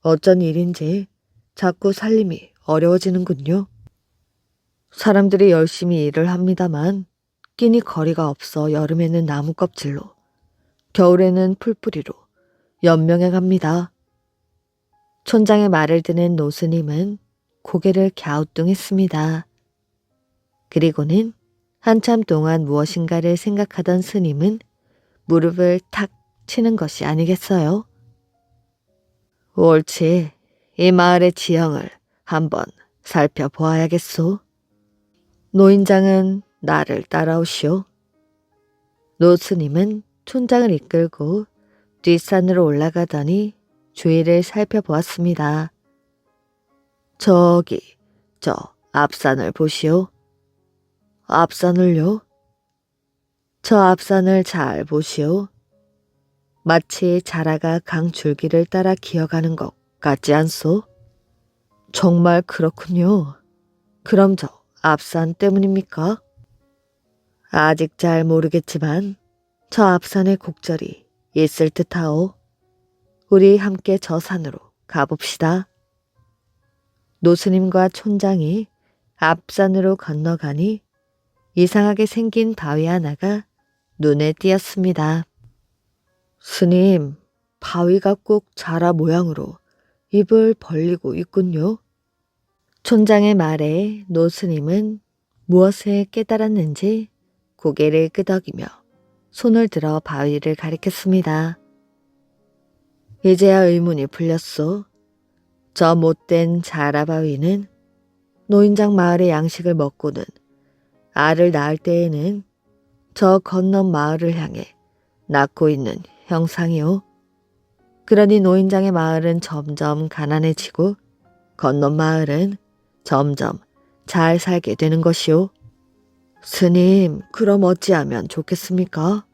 어쩐 일인지 자꾸 살림이 어려워지는군요. 사람들이 열심히 일을 합니다만 끼니 거리가 없어 여름에는 나무 껍질로, 겨울에는 풀뿌리로 연명해 갑니다. 촌장의 말을 듣는 노스님은 고개를 갸우뚱했습니다. 그리고는 한참 동안 무엇인가를 생각하던 스님은 무릎을 탁 치는 것이 아니겠어요? 옳지. 이 마을의 지형을 한번 살펴보아야겠소. 노인장은 나를 따라오시오. 노스님은 촌장을 이끌고 뒷산으로 올라가더니 주위를 살펴보았습니다. 저기, 저 앞산을 보시오. 앞산을요? 저 앞산을 잘 보시오. 마치 자라가 강 줄기를 따라 기어가는 것 같지 않소? 정말 그렇군요. 그럼 저 앞산 때문입니까? 아직 잘 모르겠지만 저 앞산에 곡절이 있을 듯하오. 우리 함께 저 산으로 가봅시다. 노스님과 촌장이 앞산으로 건너가니 이상하게 생긴 바위 하나가 눈에 띄었습니다. 스님, 바위가 꼭 자라 모양으로 입을 벌리고 있군요. 촌장의 말에 노스님은 무엇을 깨달았는지 고개를 끄덕이며 손을 들어 바위를 가리켰습니다. 이제야 의문이 풀렸소. 저 못된 자라 바위는 노인장 마을의 양식을 먹고는 알을 낳을 때에는 저 건넌 마을을 향해 낳고 있는 형상이오. 그러니 노인장의 마을은 점점 가난해지고 건넌 마을은 점점 잘 살게 되는 것이오. 스님, 그럼 어찌하면 좋겠습니까?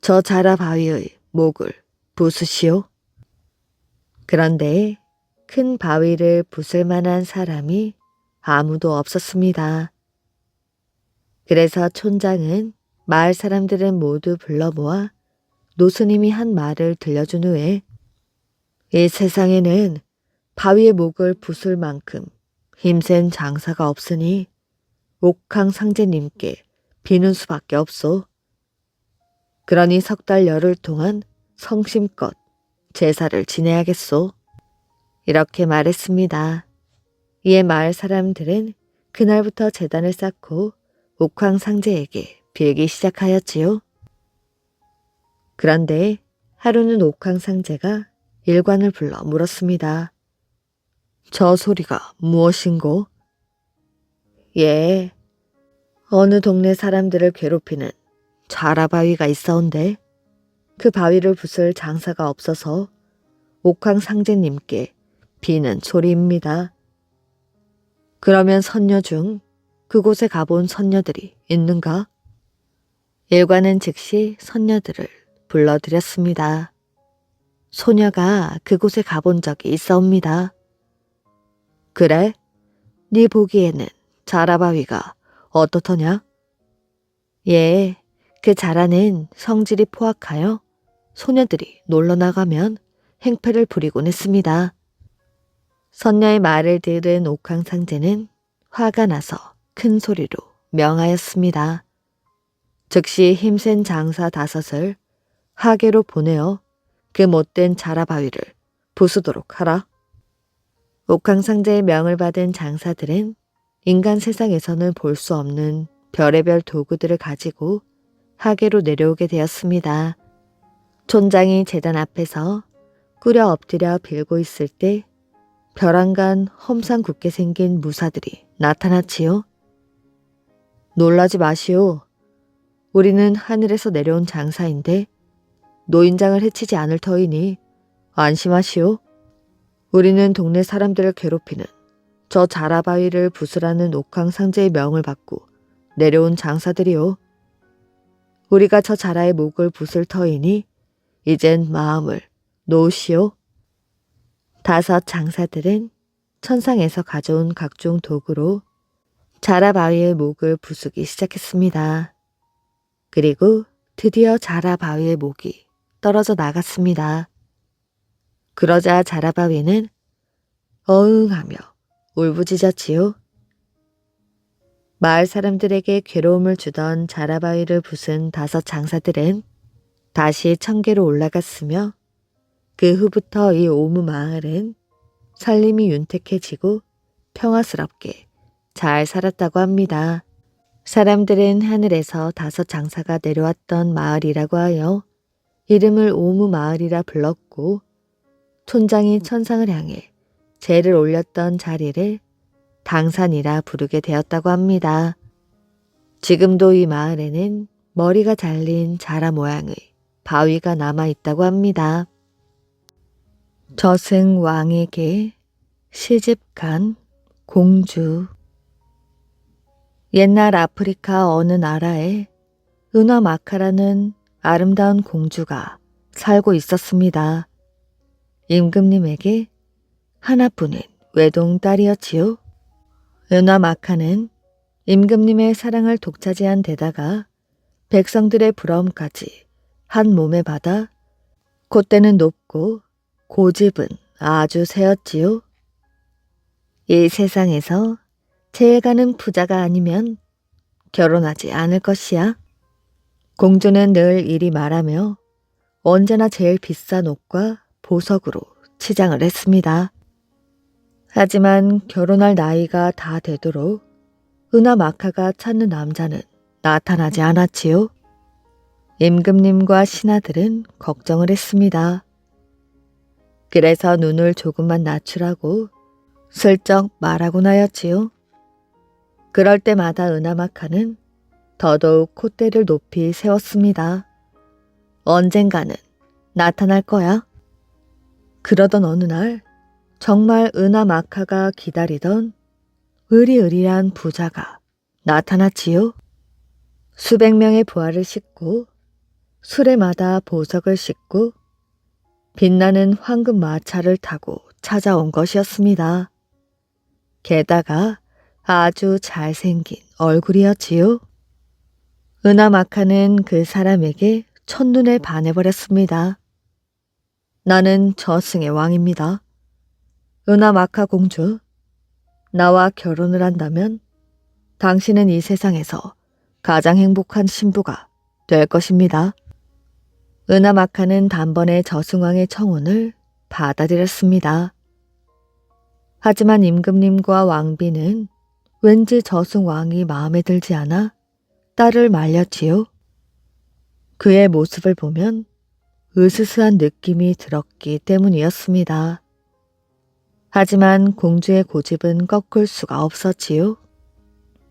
저 자라 바위의 목을 부수시오. 그런데 큰 바위를 부술 만한 사람이 아무도 없었습니다. 그래서 촌장은 마을 사람들은 모두 불러 모아 노스님이 한 말을 들려준 후에 이 세상에는 바위의 목을 부술 만큼 힘센 장사가 없으니 옥황상제님께 비는 수밖에 없소. 그러니 석 달 열흘 동안 성심껏 제사를 지내야겠소. 이렇게 말했습니다. 이에 마을 사람들은 그날부터 제단을 쌓고 옥황상제에게 빌기 시작하였지요. 그런데 하루는 옥황상제가 일관을 불러 물었습니다. 저 소리가 무엇인고? 예, 어느 동네 사람들을 괴롭히는 자라바위가 있어온데 그 바위를 부술 장사가 없어서 옥황상제님께 비는 소리입니다. 그러면 선녀 중 그곳에 가본 선녀들이 있는가? 일관은 즉시 선녀들을 불러들였습니다. 소녀가 그곳에 가본 적이 있어옵니다. 그래? 네 보기에는 자라바위가 어떻더냐? 예, 그 자라는 성질이 포악하여 소녀들이 놀러 나가면 행패를 부리곤 했습니다. 선녀의 말을 들은 옥황상제는 화가 나서 큰 소리로 명하였습니다. 즉시 힘센 장사 5을 하계로 보내어 그 못된 자라바위를 부수도록 하라. 옥황상제의 명을 받은 장사들은 인간 세상에서는 볼 수 없는 별의별 도구들을 가지고 하계로 내려오게 되었습니다. 촌장이 제단 앞에서 꾸려 엎드려 빌고 있을 때 벼랑간 험상궂게 생긴 무사들이 나타났지요. 놀라지 마시오. 우리는 하늘에서 내려온 장사인데 노인장을 해치지 않을 터이니 안심하시오. 우리는 동네 사람들을 괴롭히는 저 자라바위를 부수라는 옥황상제의 명을 받고 내려온 장사들이오. 우리가 저 자라의 목을 부술 터이니 이젠 마음을 놓으시오. 5 장사들은 천상에서 가져온 각종 도구로 자라바위의 목을 부수기 시작했습니다. 그리고 드디어 자라바위의 목이 떨어져 나갔습니다. 그러자 자라바위는 어흥하며 울부짖었지요. 마을 사람들에게 괴로움을 주던 자라바위를 부순 5 장사들은 다시 청계로 올라갔으며 그 후부터 이 오무 마을은 살림이 윤택해지고 평화스럽게 잘 살았다고 합니다. 사람들은 하늘에서 5 장사가 내려왔던 마을이라고 하여 이름을 오무 마을이라 불렀고 촌장이 천상을 향해 제를 올렸던 자리를 당산이라 부르게 되었다고 합니다. 지금도 이 마을에는 머리가 잘린 자라 모양의 바위가 남아 있다고 합니다. 저승 왕에게 시집간 공주. 옛날 아프리카 어느 나라에 은화마카라는 아름다운 공주가 살고 있었습니다. 임금님에게 하나뿐인 외동딸이었지요. 은화마카는 임금님의 사랑을 독차지한 데다가 백성들의 부러움까지 한 몸에 받아 콧대는 높고 고집은 아주 세었지요. 이 세상에서 제일 가는 부자가 아니면 결혼하지 않을 것이야. 공주는 늘 이리 말하며 언제나 제일 비싼 옷과 보석으로 치장을 했습니다. 하지만 결혼할 나이가 다 되도록 은화마카가 찾는 남자는 나타나지 않았지요. 임금님과 신하들은 걱정을 했습니다. 그래서 눈을 조금만 낮추라고 슬쩍 말하곤 하였지요. 그럴 때마다 은화마카는 더더욱 콧대를 높이 세웠습니다. 언젠가는 나타날 거야. 그러던 어느 날 정말 은화마카가 기다리던 으리으리한 부자가 나타났지요. 수백 명의 부하를 싣고 수레마다 보석을 싣고 빛나는 황금 마차를 타고 찾아온 것이었습니다. 게다가 아주 잘생긴 얼굴이었지요. 은화마카는 그 사람에게 첫눈에 반해버렸습니다. 나는 저승의 왕입니다. 은화마카 공주, 나와 결혼을 한다면 당신은 이 세상에서 가장 행복한 신부가 될 것입니다. 은화마카는 단번에 저승왕의 청혼을 받아들였습니다. 하지만 임금님과 왕비는 왠지 저승왕이 마음에 들지 않아 딸을 말렸지요. 그의 모습을 보면 으스스한 느낌이 들었기 때문이었습니다. 하지만 공주의 고집은 꺾을 수가 없었지요.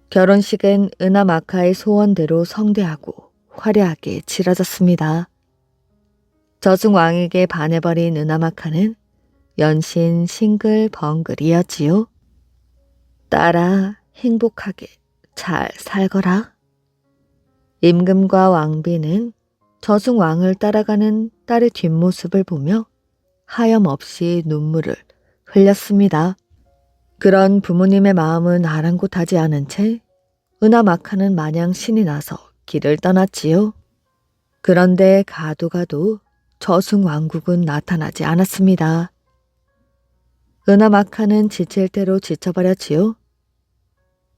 결혼식은 은화마카의 소원대로 성대하고 화려하게 치러졌습니다. 저승왕에게 반해버린 은화마카는 연신 싱글벙글이었지요. 딸아, 행복하게 잘 살거라. 임금과 왕비는 저승왕을 따라가는 딸의 뒷모습을 보며 하염없이 눈물을 흘렸습니다. 그런 부모님의 마음은 아랑곳하지 않은 채 은화마카는 마냥 신이 나서 길을 떠났지요. 그런데 가도 저승왕국은 나타나지 않았습니다. 은화마카는 지칠 대로 지쳐버렸지요.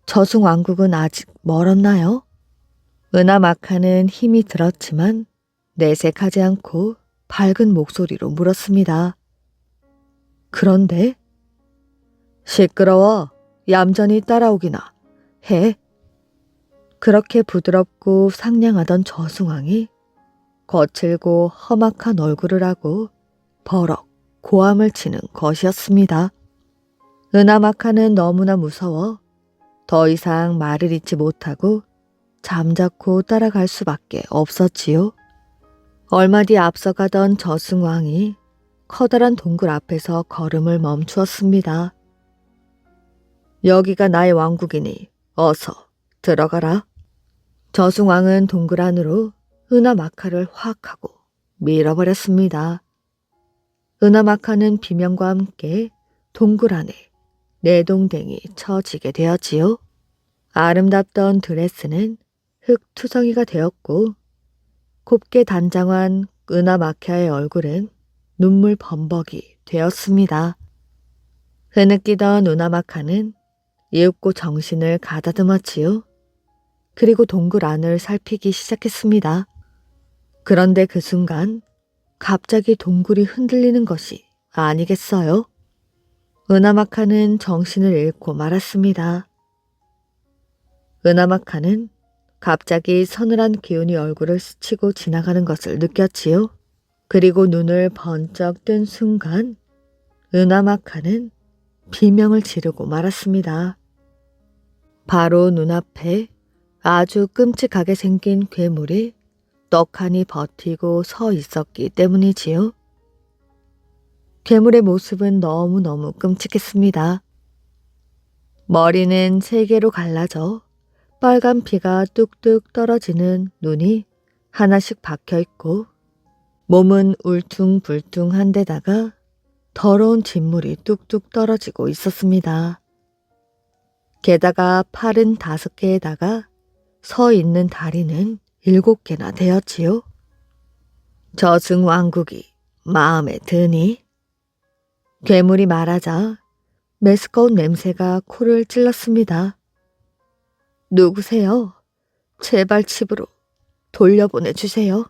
저승왕국은 아직 멀었나요? 은화마카는 힘이 들었지만 내색하지 않고 밝은 목소리로 물었습니다. 그런데 시끄러워. 얌전히 따라오기나 해. 그렇게 부드럽고 상냥하던 저승왕이 거칠고 험악한 얼굴을 하고 버럭 고함을 치는 것이었습니다. 은화마카는 너무나 무서워 더 이상 말을 잇지 못하고 잠자코 따라갈 수밖에 없었지요. 얼마 뒤 앞서가던 저승왕이 커다란 동굴 앞에서 걸음을 멈추었습니다. 여기가 나의 왕국이니 어서 들어가라. 저승왕은 동굴 안으로 은화마카를 확 하고 밀어버렸습니다. 은화마카는 비명과 함께 동굴 안에 내동댕이 처지게 되었지요. 아름답던 드레스는 흙투성이가 되었고 곱게 단장한 은화마카의 얼굴은 눈물 범벅이 되었습니다. 흐느끼던 은화마카는 이윽고 정신을 가다듬었지요. 그리고 동굴 안을 살피기 시작했습니다. 그런데 그 순간 갑자기 동굴이 흔들리는 것이 아니겠어요? 은하마카는 정신을 잃고 말았습니다. 은하마카는 갑자기 서늘한 기운이 얼굴을 스치고 지나가는 것을 느꼈지요. 그리고 눈을 번쩍 뜬 순간 은하마카는 비명을 지르고 말았습니다. 바로 눈앞에 아주 끔찍하게 생긴 괴물이 떡하니 버티고 서 있었기 때문이지요. 괴물의 모습은 너무너무 끔찍했습니다. 머리는 세 개로 갈라져 빨간 피가 뚝뚝 떨어지는 눈이 하나씩 박혀 있고 몸은 울퉁불퉁한 데다가 더러운 진물이 뚝뚝 떨어지고 있었습니다. 게다가 팔은 5개에다가 서 있는 다리는 7개나 되었지요. 저승왕국이 마음에 드니? 괴물이 말하자 메스꺼운 냄새가 코를 찔렀습니다. 누구세요? 제발 집으로 돌려보내주세요.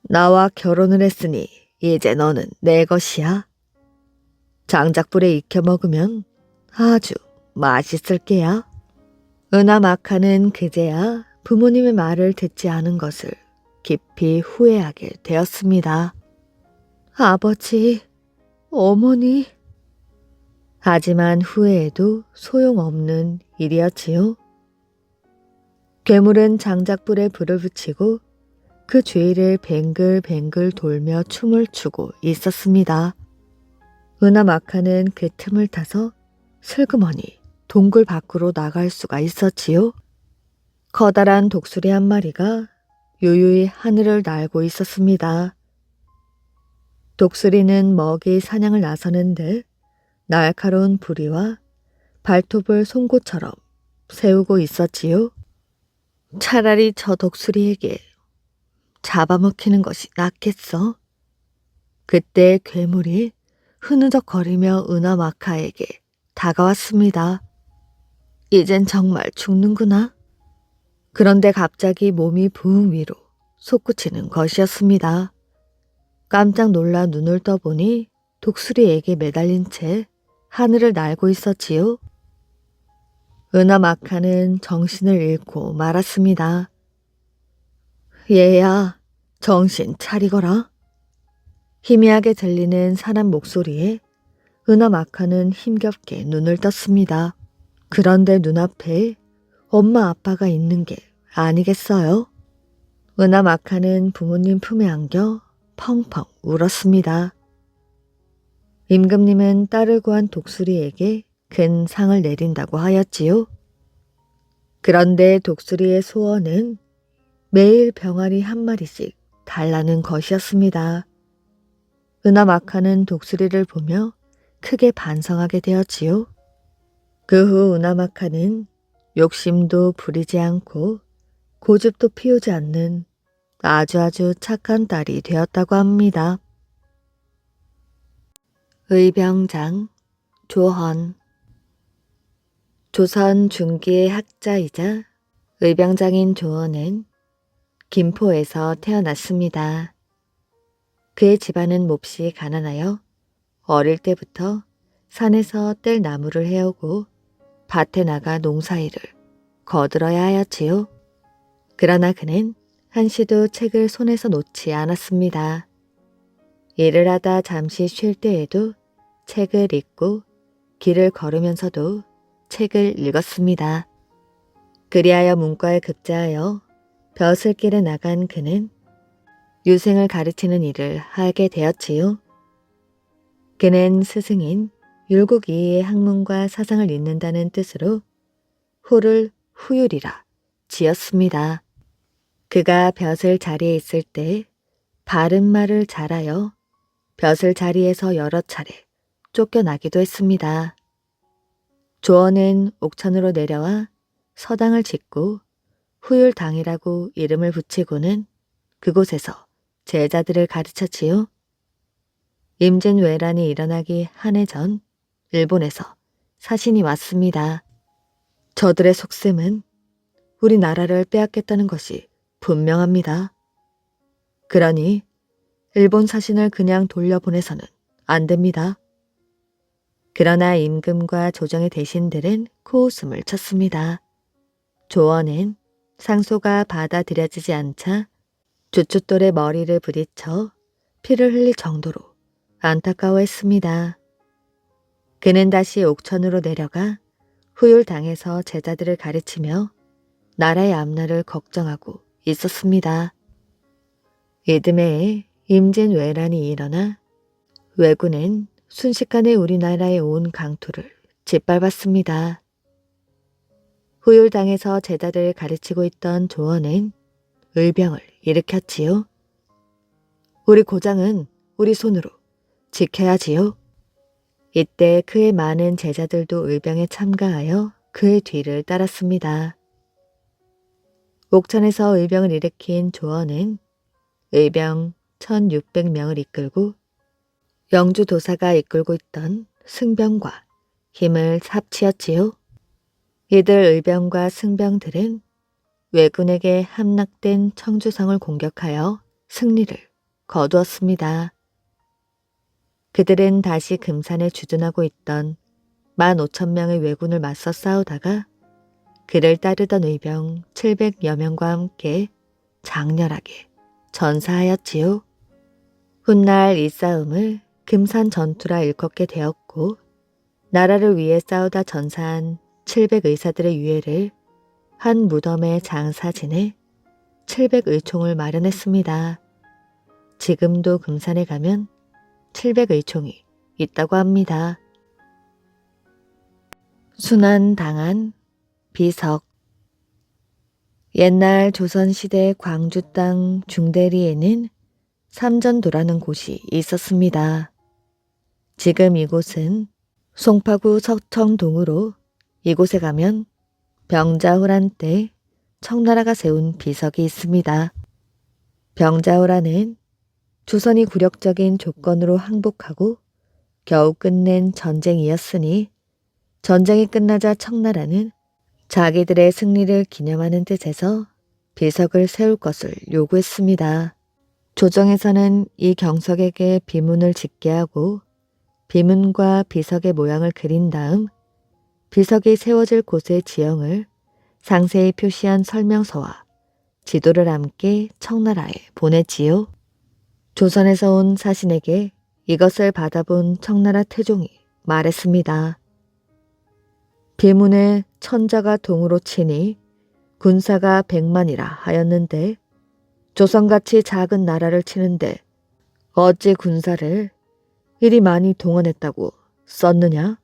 나와 결혼을 했으니 이제 너는 내 것이야. 장작불에 익혀 먹으면 아주 맛있을 게야. 은하마카는 그제야 부모님의 말을 듣지 않은 것을 깊이 후회하게 되었습니다. 아버지, 어머니. 하지만 후회해도 소용없는 일이었지요. 괴물은 장작불에 불을 붙이고 그 주위를 뱅글뱅글 돌며 춤을 추고 있었습니다. 은하마카는 그 틈을 타서 슬그머니 동굴 밖으로 나갈 수가 있었지요. 커다란 독수리 한 마리가 유유히 하늘을 날고 있었습니다. 독수리는 먹이 사냥을 나서는데 날카로운 부리와 발톱을 송곳처럼 세우고 있었지요. 차라리 저 독수리에게 잡아먹히는 것이 낫겠어. 그때 괴물이 흐느적거리며 은하마카에게 다가왔습니다. 이젠 정말 죽는구나. 그런데 갑자기 몸이 붕 위로 솟구치는 것이었습니다. 깜짝 놀라 눈을 떠보니 독수리에게 매달린 채 하늘을 날고 있었지요. 은하마카는 정신을 잃고 말았습니다. 얘야, 정신 차리거라. 희미하게 들리는 사람 목소리에 은하마카는 힘겹게 눈을 떴습니다. 그런데 눈앞에 엄마 아빠가 있는 게 아니겠어요? 은하마카는 부모님 품에 안겨 펑펑 울었습니다. 임금님은 딸을 구한 독수리에게 큰 상을 내린다고 하였지요. 그런데 독수리의 소원은 매일 병아리 한 마리씩 달라는 것이었습니다. 은하마카는 독수리를 보며 크게 반성하게 되었지요. 그 후 은하마카는 욕심도 부리지 않고 고집도 피우지 않는 아주 착한 딸이 되었다고 합니다. 의병장 조헌. 조선 중기의 학자이자 의병장인 조헌은 김포에서 태어났습니다. 그의 집안은 몹시 가난하여 어릴 때부터 산에서 뗄 나무를 해오고 밭에 나가 농사일을 거들어야 하였지요. 그러나 그는 한시도 책을 손에서 놓지 않았습니다. 일을 하다 잠시 쉴 때에도 책을 읽고 길을 걸으면서도 책을 읽었습니다. 그리하여 문과에 급제하여 벼슬길에 나간 그는 유생을 가르치는 일을 하게 되었지요. 그는 스승인 율곡이의 학문과 사상을 잇는다는 뜻으로 후를 후율이라 지었습니다. 그가 벼슬 자리에 있을 때 바른 말을 잘하여 벼슬 자리에서 여러 차례 쫓겨나기도 했습니다. 조언은 옥천으로 내려와 서당을 짓고 후율당이라고 이름을 붙이고는 그곳에서 제자들을 가르쳤지요. 임진왜란이 일어나기 한 해 전 일본에서 사신이 왔습니다. 저들의 속셈은 우리나라를 빼앗겠다는 것이 분명합니다. 그러니 일본 사신을 그냥 돌려보내서는 안 됩니다. 그러나 임금과 조정의 대신들은 코웃음을 쳤습니다. 조원은 상소가 받아들여지지 않자 주춧돌에 머리를 부딪혀 피를 흘릴 정도로 안타까워했습니다. 그는 다시 옥천으로 내려가 후율당에서 제자들을 가르치며 나라의 앞날을 걱정하고 있었습니다. 이듬해에 임진왜란이 일어나 왜군은 순식간에 우리나라에 온 강토를 짓밟았습니다. 후율당에서 제자들을 가르치고 있던 조원은 의병을 일으켰지요. 우리 고장은 우리 손으로 지켜야지요. 이때 그의 많은 제자들도 의병에 참가하여 그의 뒤를 따랐습니다. 옥천에서 의병을 일으킨 조원은 의병 1600명을 이끌고 영주 도사가 이끌고 있던 승병과 힘을 합치었지요. 이들 의병과 승병들은 왜군에게 함락된 청주성을 공격하여 승리를 거두었습니다. 그들은 다시 금산에 주둔하고 있던 15,000명의 왜군을 맞서 싸우다가 그를 따르던 의병 700여 명과 함께 장렬하게 전사하였지요. 훗날 이 싸움을 금산 전투라 일컫게 되었고 나라를 위해 싸우다 전사한 700의사들의 유해를 한 무덤에 장사진해 700의총을 마련했습니다. 지금도 금산에 가면 700의총이 있다고 합니다. 순환당한 비석. 옛날 조선시대 광주 땅 중대리에는 삼전도라는 곳이 있었습니다. 지금 이곳은 송파구 석청동으로 이곳에 가면 병자호란 때 청나라가 세운 비석이 있습니다. 병자호란은 조선이 굴욕적인 조건으로 항복하고 겨우 끝낸 전쟁이었으니 전쟁이 끝나자 청나라는 자기들의 승리를 기념하는 뜻에서 비석을 세울 것을 요구했습니다. 조정에서는 이 경석에게 비문을 짓게 하고 비문과 비석의 모양을 그린 다음 비석이 세워질 곳의 지형을 상세히 표시한 설명서와 지도를 함께 청나라에 보냈지요. 조선에서 온 사신에게 이것을 받아본 청나라 태종이 말했습니다. 비문에 천자가 동으로 치니 군사가 100만이라 하였는데 조선같이 작은 나라를 치는데 어찌 군사를 이리 많이 동원했다고 썼느냐?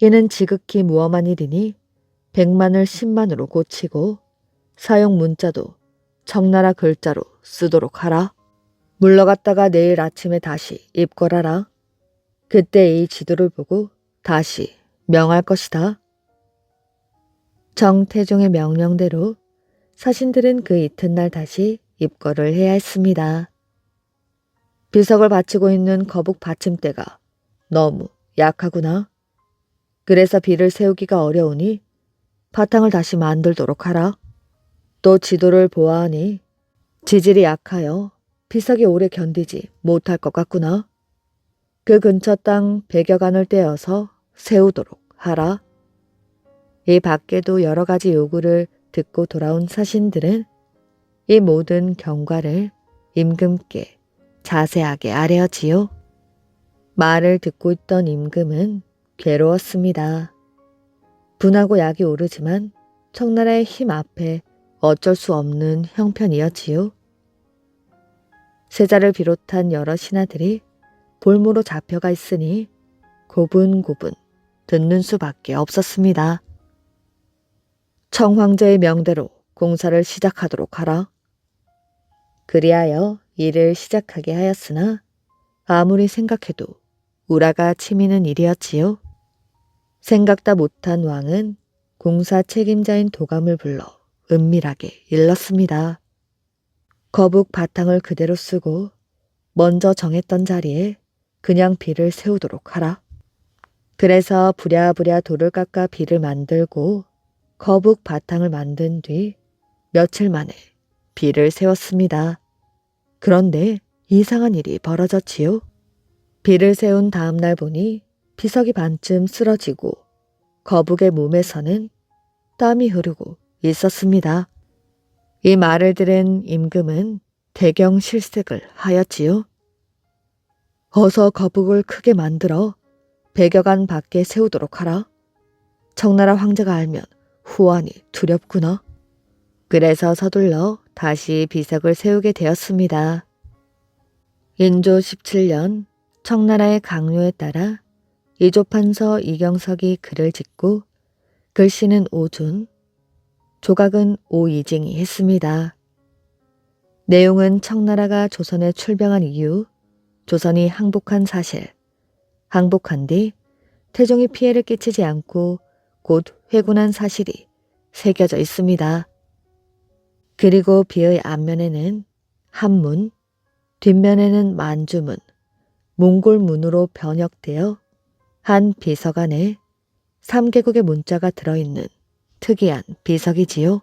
이는 지극히 무엄한 일이니 100만을 10만으로 고치고 사용 문자도 청나라 글자로 쓰도록 하라. 물러갔다가 내일 아침에 다시 입궐하라. 그때 이 지도를 보고 다시 명할 것이다. 정태종의 명령대로 사신들은 그 이튿날 다시 입궐을 해야 했습니다. 비석을 받치고 있는 거북 받침대가 너무 약하구나. 그래서 비를 세우기가 어려우니 바탕을 다시 만들도록 하라. 또 지도를 보아하니 지질이 약하여 비석이 오래 견디지 못할 것 같구나. 그 근처 땅 100여 간을 떼어서 세우도록 하라. 이 밖에도 여러 가지 요구를 듣고 돌아온 사신들은 이 모든 경과를 임금께 자세하게 아뢰었지요. 말을 듣고 있던 임금은 괴로웠습니다. 분하고 약이 오르지만 청나라의 힘 앞에 어쩔 수 없는 형편이었지요. 세자를 비롯한 여러 신하들이 볼모로 잡혀가 있으니 고분고분 듣는 수밖에 없었습니다. 청황제의 명대로 공사를 시작하도록 하라. 그리하여 일을 시작하게 하였으나 아무리 생각해도 우라가 치미는 일이었지요. 생각다 못한 왕은 공사 책임자인 도감을 불러 은밀하게 일렀습니다. 거북 바탕을 그대로 쓰고 먼저 정했던 자리에 그냥 비를 세우도록 하라. 그래서 부랴부랴 돌을 깎아 비를 만들고 거북 바탕을 만든 뒤 며칠 만에 비를 세웠습니다. 그런데 이상한 일이 벌어졌지요. 비를 세운 다음 날 보니 비석이 반쯤 쓰러지고 거북의 몸에서는 땀이 흐르고 있었습니다. 이 말을 들은 임금은 대경 실색을 하였지요. 어서 거북을 크게 만들어 100여간 밖에 세우도록 하라. 청나라 황제가 알면 후환이 두렵구나. 그래서 서둘러 다시 비석을 세우게 되었습니다. 인조 17년 청나라의 강요에 따라 이조판서 이경석이 글을 짓고 글씨는 오준, 조각은 오이징이 했습니다. 내용은 청나라가 조선에 출병한 이유, 조선이 항복한 사실, 항복한 뒤 태종이 피해를 끼치지 않고 곧 회군한 사실이 새겨져 있습니다. 그리고 비의 앞면에는 한문, 뒷면에는 만주문, 몽골문으로 번역되어 한 비석 안에 3개국의 문자가 들어있는 특이한 비석이지요.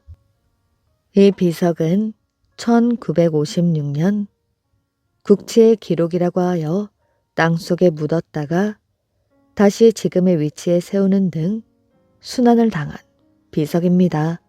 이 비석은 1956년 국치의 기록이라고 하여 땅속에 묻었다가 다시 지금의 위치에 세우는 등 순환을 당한 비석입니다.